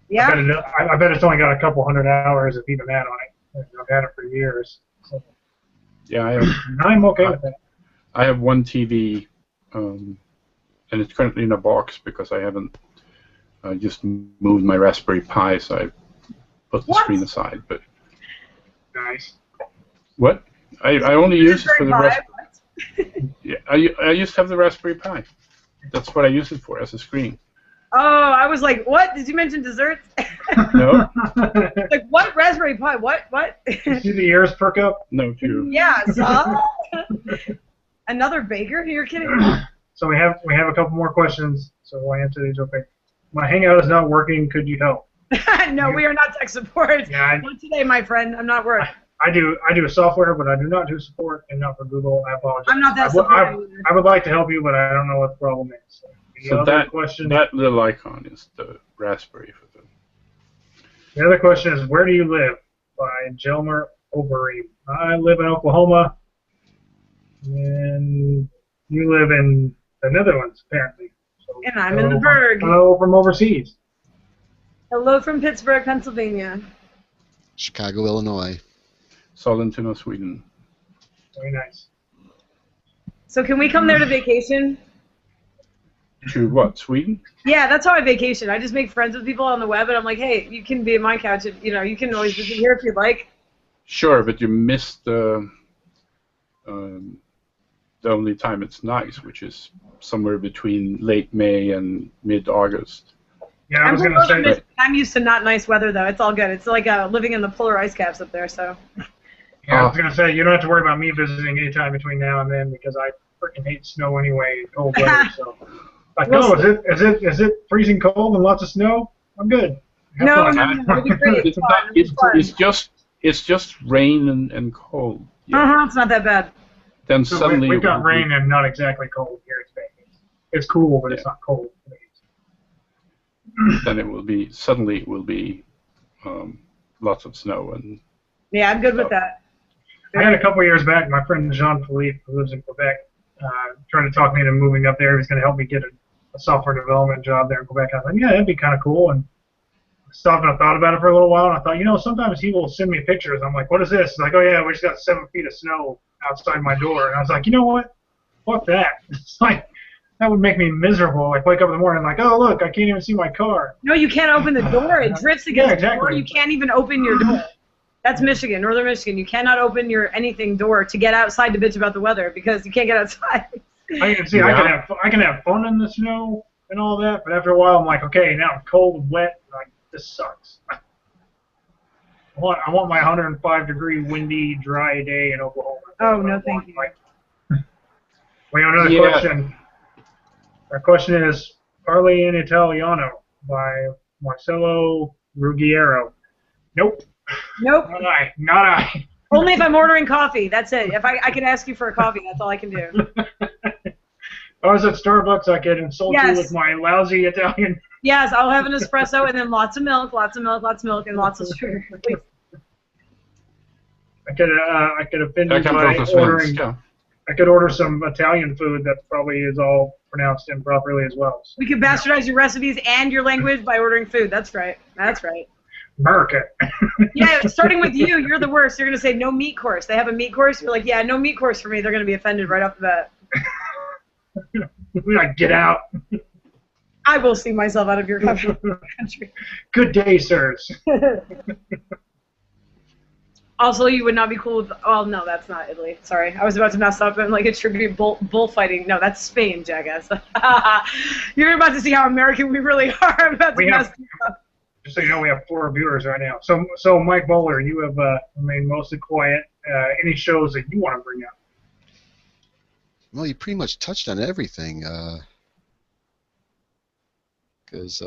Yeah. I bet it's only got a couple hundred hours, if even that, on it. I've had it for years. So. Yeah, I'm okay with that. I have one TV, and it's currently in a box because I haven't just moved my Raspberry Pi, so I put the screen aside. But nice. What? I only use it for the Raspberry. Yeah, I used to have the Raspberry Pi. That's what I use it for, as a screen. Oh, I was like, what? Did you mention desserts? No. Like, what? Raspberry Pi? What? You see the ears perk up? No, too. Yeah, another baker? You're kidding me? So we have a couple more questions, so we'll answer these okay. My Hangout is not working. Could you help? No, we are not tech support. Yeah, not today, my friend. I'm not working. I do software, but I do not do support, and not for Google. I apologize. I'm not that support. I would like to help you, but I don't know what the problem is. So that little icon is the Raspberry for them. The other question is, where do you live? By Jelmer Overeem. I live in Oklahoma, and you live in the Netherlands, apparently. So, and I'm in the Berg. Hello from overseas. Hello from Pittsburgh, Pennsylvania. Chicago, Illinois. Sollentuna, Sweden. Very nice. So can we come there to vacation? To what, Sweden? Yeah, that's how I vacation. I just make friends with people on the web, and I'm like, hey, you can be in my couch. And, you can always visit here if you'd like. Sure, but you missed the only time it's nice, which is somewhere between late May and mid-August. Yeah, I was going to say that. I'm used to not nice weather, though. It's all good. It's like living in the polar ice caps up there, so. Yeah, I was going to say, you don't have to worry about me visiting anytime between now and then, because I freaking hate snow anyway, cold weather, so. Like, no, is it freezing cold and lots of snow? I'm good. No, it'll be great. It's just rain and cold. Yeah. It's not that bad. Then so suddenly we've got rain and not exactly cold here. It's cool, but it's not cold. Then it will be lots of snow and. Yeah, I'm good with that. I had a couple years back, my friend Jean-Philippe, who lives in Quebec, trying to talk me into moving up there. He was going to help me get a software development job there in Quebec. I was like, yeah, that'd be kind of cool. And I stopped and I thought about it for a little while, and I thought, sometimes he will send me pictures. I'm like, what is this? He's like, oh, yeah, we just got 7 feet of snow outside my door. And I was like, you know what? Fuck that. It's like, that would make me miserable. Like, wake up in the morning, like, oh, look, I can't even see my car. No, you can't open the door. It drifts against the door. You can't even open your door. That's Michigan, northern Michigan. You cannot open your anything door to get outside to bitch about the weather because you can't get outside. I can have fun in the snow and all that, but after a while I'm like, okay, now I'm cold and wet. Like, this sucks. I want my 105-degree windy, dry day in Oklahoma. Oh no, thank you. We have another question. Our question is Parli in Italiano by Marcelo Ruggiero. Nope. Nope. Not I. Only if I'm ordering coffee. That's it. If I can ask you for a coffee, that's all I can do. If I was at Starbucks, I could insult you with my lousy Italian. Yes, I'll have an espresso and then lots of milk, and lots of sugar. I could offend you by ordering. I could order some Italian food that probably is all pronounced improperly as well. So. We could bastardize your recipes and your language by ordering food. That's right. That's right. America. Yeah, starting with you, you're the worst. You're going to say no meat course. They have a meat course. You're like, yeah, no meat course for me. They're going to be offended right off the bat. We're like, get out. I will see myself out of your country. Good day, sirs. Also, you would not be cool with. Oh no, that's not Italy. Sorry, I was about to mess up and like attribute bullfighting. No, that's Spain, jackass. You're about to see how American we really are. I'm about to mess up. Just so you know, we have 4 viewers right now. So Mike Bowler, you have remained mostly quiet. Any shows that you want to bring up? Well, you pretty much touched on everything. Because,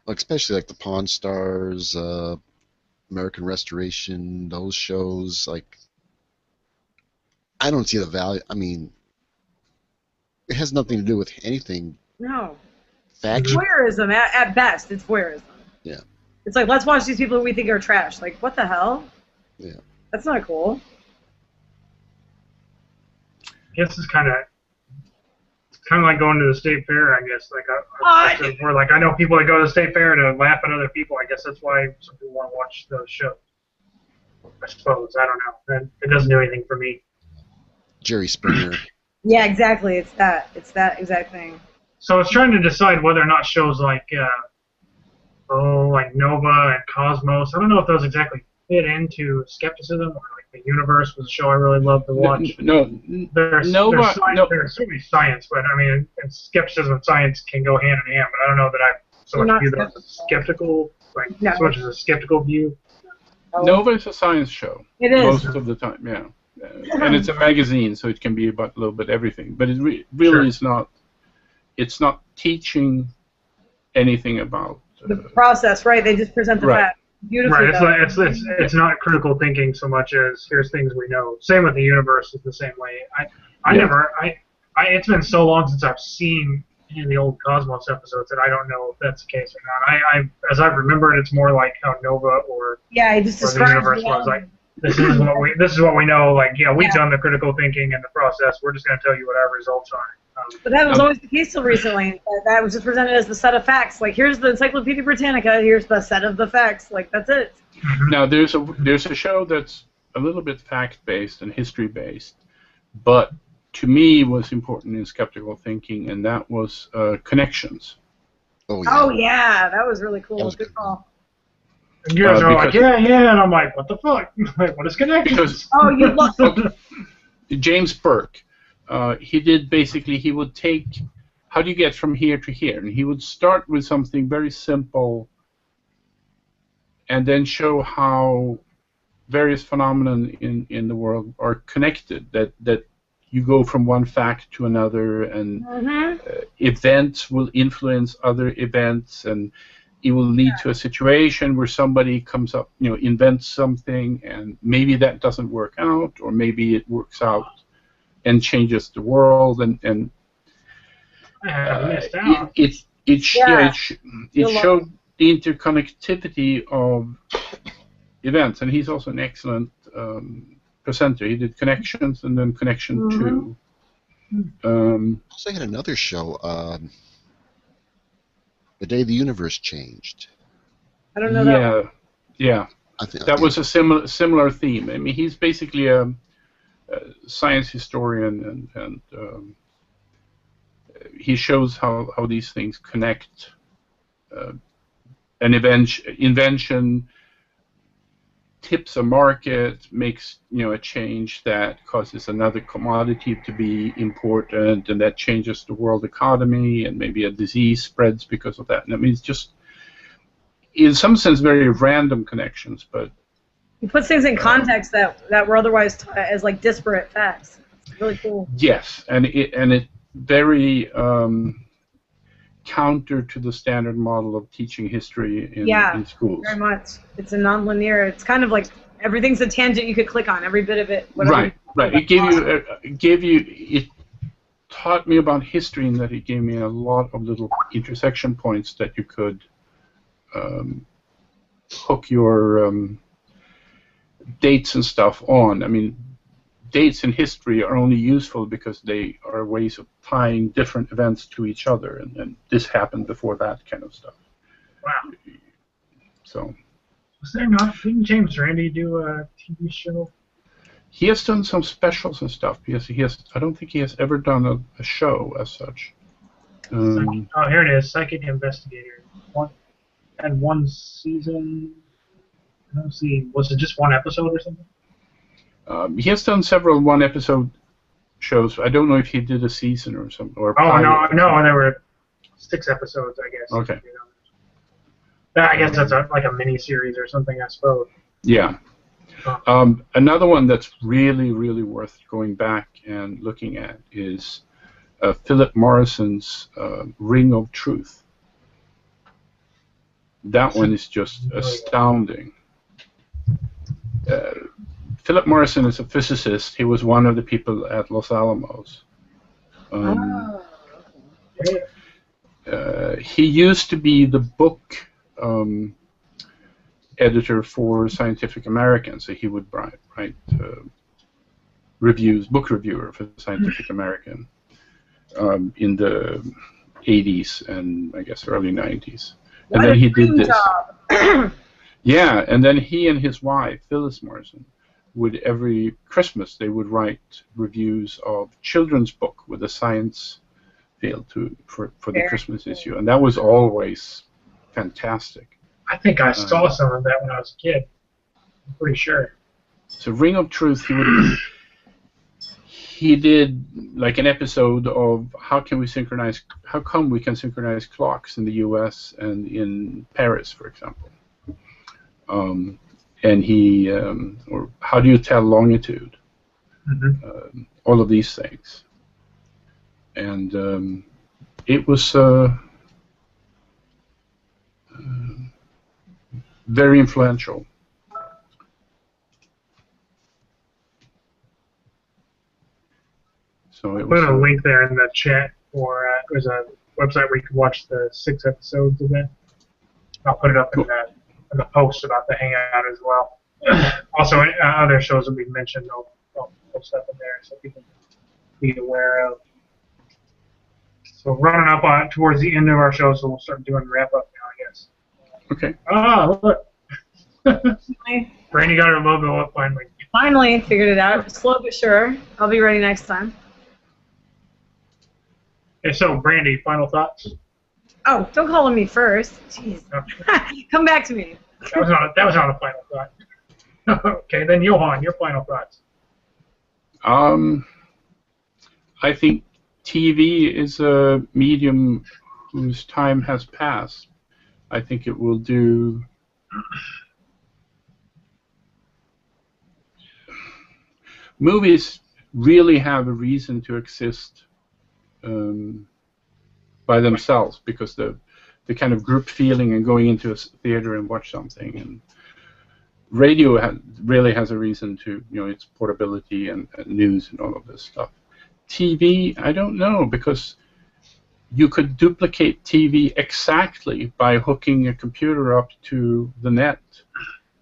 especially like the Pawn Stars, American Restoration, those shows, like, I don't see the value. I mean, it has nothing to do with anything. No. Factual. Voyeurism, at best, it's voyeurism. Yeah. It's like, let's watch these people who we think are trash. Like, what the hell? Yeah. That's not cool. I guess it's kind of like going to the state fair, I guess. Where like I know people that go to the state fair to laugh at other people. I guess that's why some people want to watch those shows. I suppose. I don't know. It doesn't do anything for me. Jerry Springer. Yeah, exactly. It's that exact thing. So I was trying to decide whether or not shows like Nova and Cosmos. I don't know if those exactly fit into Skepticism or like The Universe was a show I really loved to watch. There's certainly science, but I mean, and Skepticism and science can go hand in hand. But I don't know that I so much view those as skeptical, so much as a skeptical view. Nova is a science show. It is most of the time, yeah. And it's a magazine, so it can be about a little bit everything. But it really is not. It's not teaching anything about the process, right? They just present the facts. Beautifully right. It's not critical thinking so much as here's things we know. Same with The Universe is the same way. It's been so long since I've seen any of the old Cosmos episodes that I don't know if that's the case or not. As I remember it, it's more like how Nova or he just The Universe was like. This is what we know. Like, we've done the critical thinking and the process. We're just going to tell you what our results are. But that was always the case till recently. That was just presented as the set of facts. Like, here's the Encyclopedia Britannica. Here's the set of the facts. Like, that's it. Now, there's a show that's a little bit fact-based and history-based, but to me was important in skeptical thinking, and that was Connections. Oh yeah, that was really cool. Good call. And you guys are like, yeah, and I'm like, what the fuck? What is Connections? You lost James Burke. He would take, how do you get from here to here? And he would start with something very simple and then show how various phenomena in the world are connected, that you go from one fact to another, and events will influence other events, and it will lead to a situation where somebody comes up, invents something, and maybe that doesn't work out, or maybe it works out and changes the world, and it showed the interconnectivity of events, and he's also an excellent presenter. He did Connections and then Connection 2. Also had another show, The Day the Universe Changed. I don't know that. Yeah. That was a similar theme. I mean, he's basically a science historian, and he shows how these things connect. An invention tips a market, makes a change that causes another commodity to be important, and that changes the world economy, and maybe a disease spreads because of that. And I mean, it's just, in some sense, very random connections, but he puts things in context that were otherwise taught as like disparate facts. It's really cool. Yes, and it very counter to the standard model of teaching history in schools. Very much. It's a non-linear. It's kind of like everything's a tangent you could click on. Every bit of it. Right. It taught me about history in that it gave me a lot of little intersection points that you could hook your dates and stuff on. I mean, dates in history are only useful because they are ways of tying different events to each other, and this happened before that kind of stuff. Wow. So. Was there not? Didn't James Randi do a TV show? He has done some specials and stuff. I don't think he has ever done a show as such. Here it is. Psychic Investigator. One season. Let's see. Was it just one episode or something? He has done several one-episode shows. I don't know if he did a season or something. No, there were 6 episodes, I guess. Okay. I guess that's like a mini-series or something, I suppose. Yeah. Another one that's really, really worth going back and looking at is Philip Morrison's Ring of Truth. That one is just astounding. Philip Morrison is a physicist. He was one of the people at Los Alamos. He used to be the book editor for Scientific American, so he would write reviews, book reviewer for Scientific American in the 80s and I guess early 90s. And then he did this. Yeah, and then he and his wife, Phyllis Morrison, would every Christmas they would write reviews of children's book with a science feel for the Christmas issue, and that was always fantastic. I think I saw some of that when I was a kid. I'm pretty sure. So Ring of Truth, he did like an episode of how come we can synchronize clocks in the U.S. and in Paris, for example. And he, or how do you tell longitude? All of these things. And it was very influential. So it was put a link there in the chat for there's a website where you can watch the 6 episodes of it. I'll put it up in the post about the Hangout as well. Also, other shows that we've mentioned, I'll post up in there so people can be aware of. So running up towards the end of our show, so we'll start doing wrap up now, I guess. Okay. Ah, look. Brandy got her logo up finally. Finally figured it out. Slow but sure. I'll be ready next time. Okay, so Brandy, final thoughts? Oh, don't call on me first. Jeez. Come back to me. That was not a final thought. Okay, then Johan, your final thoughts. I think TV is a medium whose time has passed. I think it will do movies really have a reason to exist by themselves, because the kind of group feeling and going into a theater and watch something, and radio really has a reason to, its portability and news and all of this stuff. TV, I don't know, because you could duplicate TV exactly by hooking a computer up to the net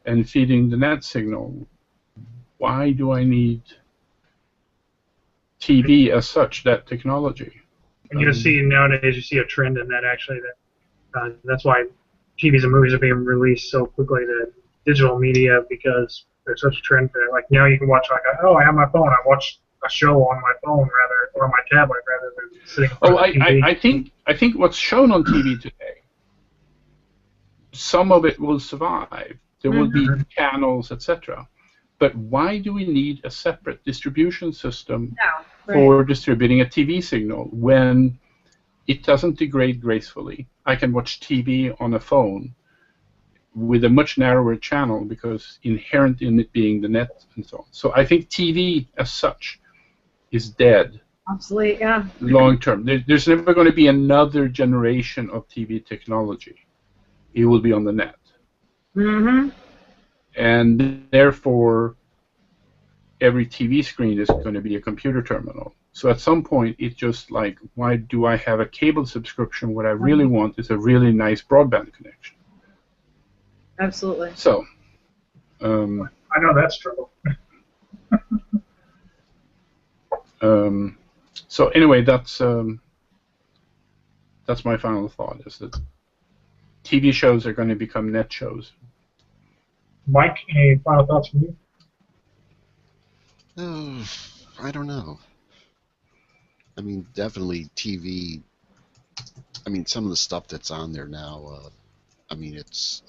and feeding the net signal. Why do I need TV as such, that technology? And you see nowadays, you see a trend in that actually. That's why TVs and movies are being released so quickly to digital media, because there's such a trend for it. Like now you can watch I have my phone. I watch a show on my phone or on my tablet rather than sitting in front of the TV. I think what's shown on TV today, some of it will survive. There will be channels, etc. But why do we need a separate distribution system for distributing a TV signal when it doesn't degrade gracefully? I can watch TV on a phone with a much narrower channel because inherent in it being the net and so on. So I think TV as such is dead. Absolutely, yeah. Long term. There's never going to be another generation of TV technology. It will be on the net. Mm-hmm. And therefore, every TV screen is going to be a computer terminal. So at some point, it's just like, why do I have a cable subscription? What I really want is a really nice broadband connection. Absolutely. So, I know that's true. So anyway, that's my final thought, is that TV shows are going to become net shows. Mike, any final thoughts from you? I don't know. I mean, definitely TV. I mean, some of the stuff that's on there now. I mean, it's.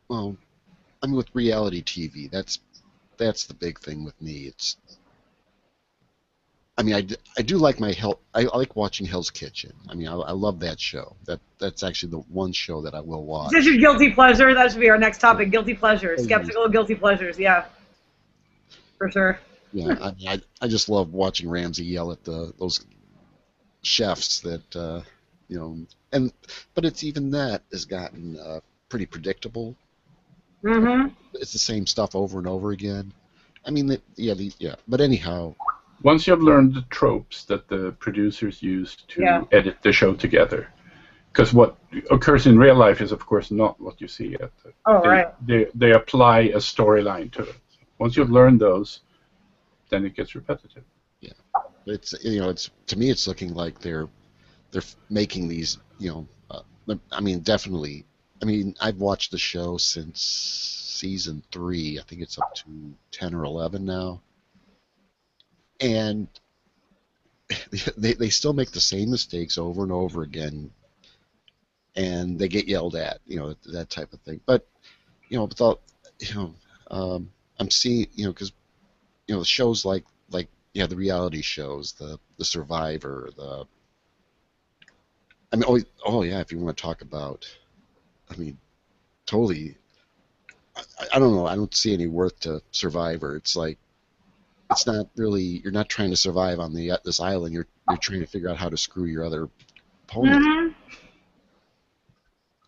Well, I mean, with reality TV, that's the big thing with me. It's. I mean, I do like I like watching Hell's Kitchen. I mean, I love that show. That's actually the one show that I will watch. This is your guilty pleasure. That should be our next topic. Guilty pleasures. Skeptical guilty pleasures. Yeah. For sure. Yeah, I just love watching Ramsay yell at those chefs that but it's even that has gotten pretty predictable. Mm-hmm. It's the same stuff over and over again. I mean, but anyhow. Once you have learned the tropes that the producers use to edit the show together, because what occurs in real life is, of course, not what you see at they apply a storyline to it. Once you've learned those, then it gets repetitive. Yeah, it's to me, it's looking like they're making these. I mean, definitely. I mean, I've watched the show since season 3. I think it's up to 10 or 11 now. And they still make the same mistakes over and over again, and they get yelled at, that type of thing. But, I'm seeing, because, the shows like the reality shows, the Survivor, I mean, if you want to talk about, I mean, totally, I don't know, I don't see any worth to Survivor. It's like, it's not really. You're not trying to survive on this island. You're trying to figure out how to screw your other opponent. Mm-hmm.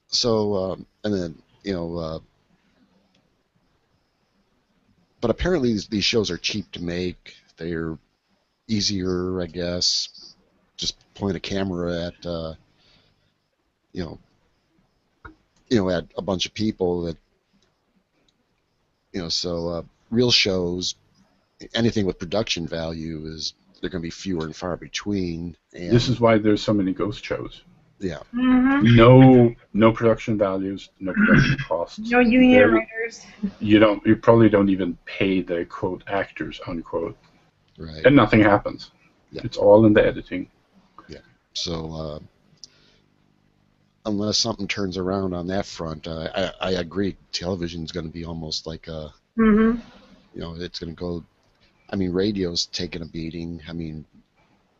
So and then but apparently these shows are cheap to make. They're easier, I guess. Just point a camera at at a bunch of people that so real shows. Anything with production value they're going to be fewer and far between. And this is why there's so many ghost shows. Yeah. Mm-hmm. No production values, no production costs. No union writers. You probably don't even pay the quote actors unquote. Right. And nothing happens. Yeah. It's all in the editing. Yeah. So unless something turns around on that front, I agree. Television's going to be almost like a. Mm-hmm. It's going to go. I mean, radio's taking a beating. I mean,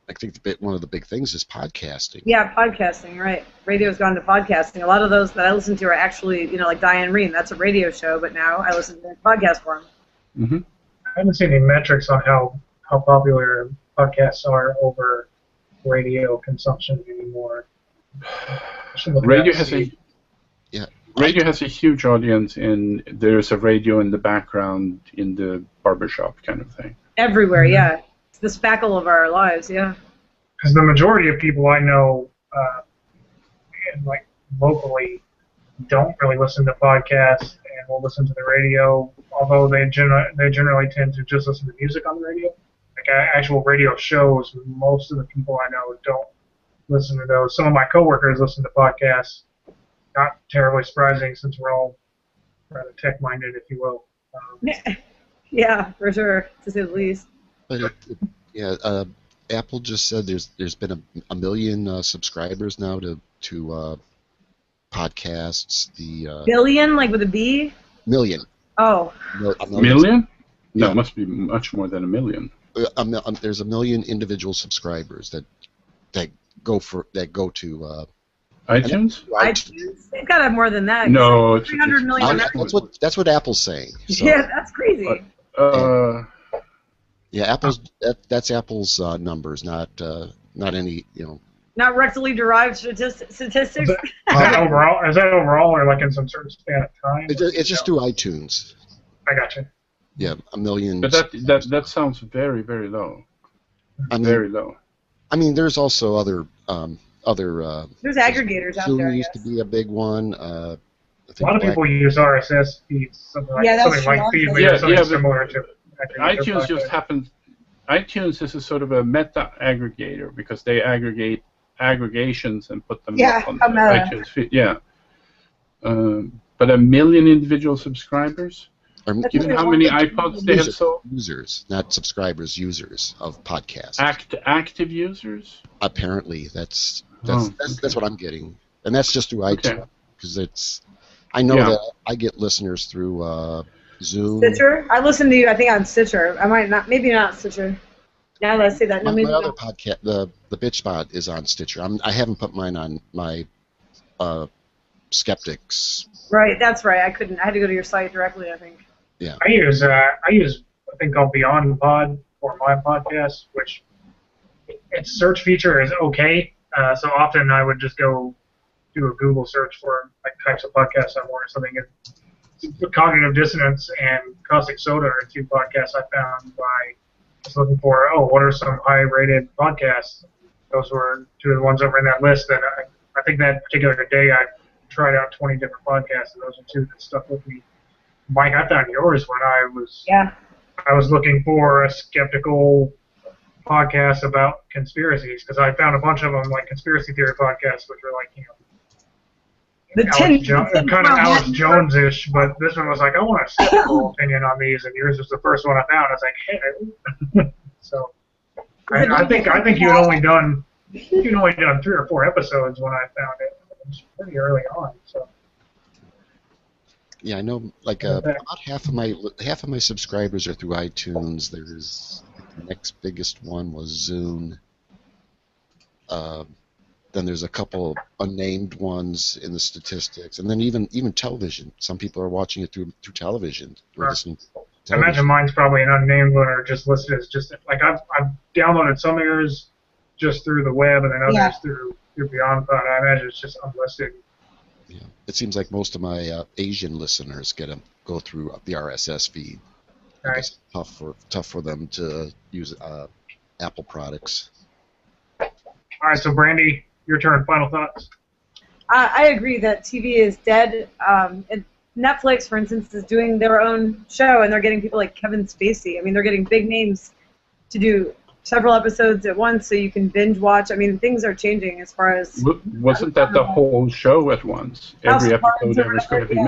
I think one of the big things is podcasting. Yeah, podcasting, right. Radio's gone to podcasting. A lot of those that I listen to are actually, like Diane Rehm. That's a radio show, but now I listen to podcast form. Mm-hmm. I haven't seen any metrics on how popular podcasts are over radio consumption anymore. Radio has a huge audience, and there's a radio in the background in the barbershop kind of thing. Everywhere, yeah. It's the spackle of our lives, yeah. Because the majority of people I know, like locally, don't really listen to podcasts and will listen to the radio. Although they generally tend to just listen to music on the radio, like actual radio shows. Most of the people I know don't listen to those. Some of my coworkers listen to podcasts. Not terribly surprising since we're all rather tech-minded, if you will. Yeah, for sure, to say the least. But Apple just said there's been a million subscribers now to podcasts. The billion, like with a B? Million. Oh. A million? Million? No, Yeah. it must be much more than a million. There's a million individual subscribers that go to iTunes? iTunes? They've got to have more than that. No, 300 million. That's what Apple's saying. So, yeah, that's crazy. yeah, that's Apple's numbers, not any Not rectally derived statistics. Is that overall, or like in some certain span of time? It's just through iTunes. I got you. Yeah, a million. But that sounds very, very low. Very low. I mean, there's also other. There's aggregators out Zoom there. used to be a big one. A lot of people use RSS feeds, something like Feedly or something similar to. iTunes just happens. iTunes is a sort of a meta aggregator because they aggregate aggregations and put them up on the iTunes feed. Yeah. But a million individual subscribers? Given how many iPods they have sold? Users, not subscribers, users of podcasts. Active users? Apparently, that's what I'm getting, and that's just through iTunes because I know that I get listeners through Zoom. Stitcher? I listen to you, I think, on Stitcher. I might not, maybe not Stitcher. Now that I say that, my other podcast, the Bitch Spot, is on Stitcher. I haven't put mine on my Skeptics. Right, that's right. I couldn't. I had to go to your site directly, I think. Yeah. I use a thing called Beyond Pod for my podcast, which its search feature is okay. So often I would just go do a Google search for like types of podcasts I want or something. Cognitive Dissonance and Caustic Soda are two podcasts I found by just looking for, what are some high-rated podcasts? Those were two of the ones over in that list that I think that particular day I tried out 20 different podcasts, and those are two that stuck with me. Mike, I found yours when I was looking for a skeptical podcast about conspiracies, because I found a bunch of them, like conspiracy theory podcasts, which were like, kind of Alex Jones-ish, but this one was like, I want a skeptical opinion on these, and yours was the first one I found. I was like, hey. So I think you'd only done 3 or 4 episodes when I found it. It was pretty early on. So. Yeah, I know. Like about half of my subscribers are through iTunes. There's the next biggest one was Zune. Then there's a couple unnamed ones in the statistics, and then even television. Some people are watching it through television. Or listening to television. I imagine mine's probably an unnamed one, or just listed as just like I've downloaded some of yours just through the web, and then others through Beyond Pod. I imagine it's just unlisted. Yeah, it seems like most of my Asian listeners get to go through the RSS feed. Right. It's tough for them to use Apple products. All right, so Brandy, your turn. Final thoughts. I agree that TV is dead. And Netflix, for instance, is doing their own show, and they're getting people like Kevin Spacey. I mean, they're getting big names to do several episodes at once, so you can binge watch. I mean, things are changing as far as. Wasn't that the whole show at once? Every episode was going to be.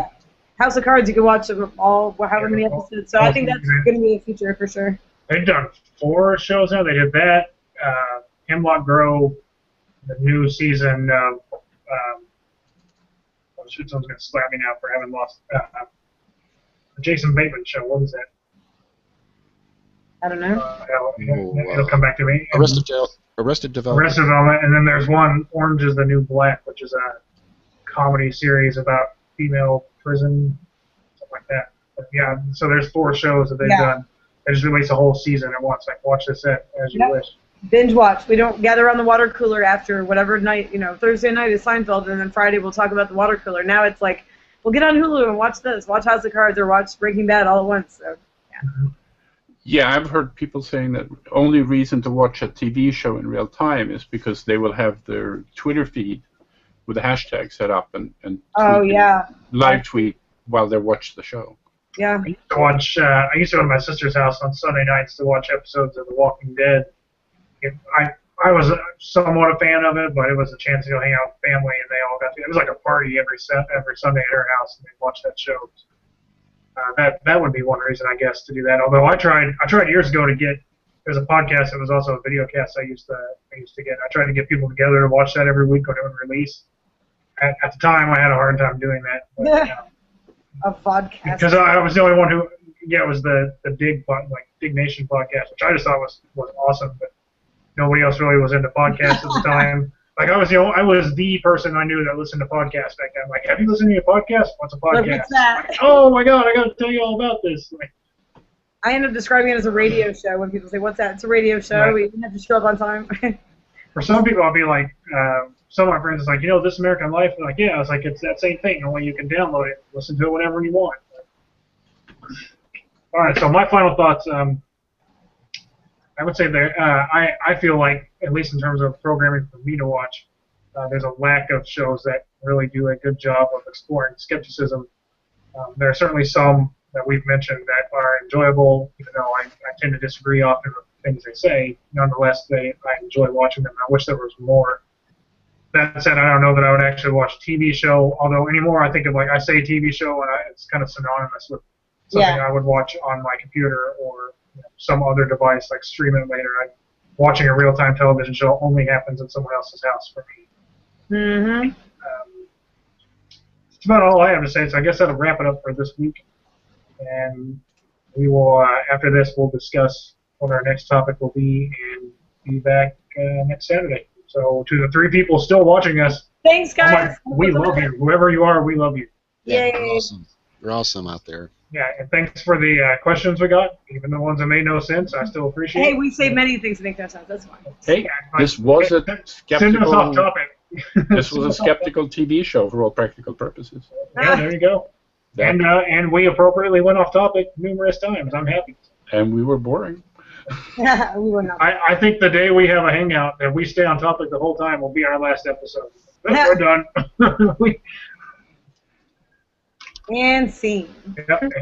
House of Cards, you can watch all however many episodes. So I think that's going to be the future for sure. They've done 4 shows now. They did that. Hemlock Grove, the new season of. Someone's going to slap me now for having lost. The Jason Bateman show. What is that? I don't know. It'll come back to me. Arrested Development. Arrested Development, and then there's one, Orange is the New Black, which is a comedy series about female prison, something like that. But yeah, so there's 4 shows that they've done. They just release a whole season at once. Like, watch this as you wish. Binge watch. We don't gather on the water cooler after whatever night, Thursday night is Seinfeld, and then Friday we'll talk about the water cooler. Now it's like, we'll get on Hulu and watch this, watch House of Cards, or watch Breaking Bad all at once. So, yeah. Yeah, I've heard people saying that only reason to watch a TV show in real time is because they will have their Twitter feed with a hashtag set up and live tweet while they watch the show. Yeah. I used to go to my sister's house on Sunday nights to watch episodes of The Walking Dead. I was somewhat a fan of it, but it was a chance to go hang out with family, and they all got to. It was like a party every Sunday at her house, and they watched that show. That would be one reason, I guess, to do that. Although I tried years ago to get. There's a podcast that was also a video cast I used to get. I tried to get people together to watch that every week when it would release. At the time, I had a hard time doing that. But, a vodcast. Because I was the only one who, it was the Dig Nation podcast, which I just thought was awesome, but nobody else really was into podcasts at the time. Like, I was the person I knew that listened to podcasts back then. Like, have you listened to a podcast? What's a podcast? What's that? Like, oh my God, I got to tell you all about this. Like, I end up describing it as a radio show when people say, "What's that?" It's a radio show. Right. We didn't have to show up on time. For some people, I'll be like, some of my friends is like, This American Life. And like, yeah, I was like, it's that same thing. Only you can download it, listen to it whenever you want. All right, so my final thoughts. I would say that I feel like, at least in terms of programming for me to watch, there's a lack of shows that really do a good job of exploring skepticism. There are certainly some that we've mentioned that are enjoyable, even though I tend to disagree often with things they say. Nonetheless, I enjoy watching them. I wish there was more. That said, I don't know that I would actually watch a TV show, although anymore I think of, like, I say TV show and it's kind of synonymous with something I would watch on my computer or some other device, like stream it later. Watching a real-time television show only happens at someone else's house for me. Mm-hmm. That's about all I have to say, so I guess that'll wrap it up for this week. And we will, after this, we'll discuss what our next topic will be and be back next Saturday. So to the 3 people still watching us, thanks, guys. We love you. Whoever you are, we love you. Yeah, you're awesome. You're awesome out there. Yeah, and thanks for the questions we got. Even the ones that made no sense, I still appreciate it. Hey, we say many things that make no sense. That's fine. Hey, this was a skeptical. Send us off topic. This was a skeptical TV show for all practical purposes. Yeah, there you go. And we appropriately went off topic numerous times. I'm happy. And we were boring. Yeah, we were not. I think the day we have a hangout and we stay on topic the whole time will be our last episode. We're done. And scene. Yep.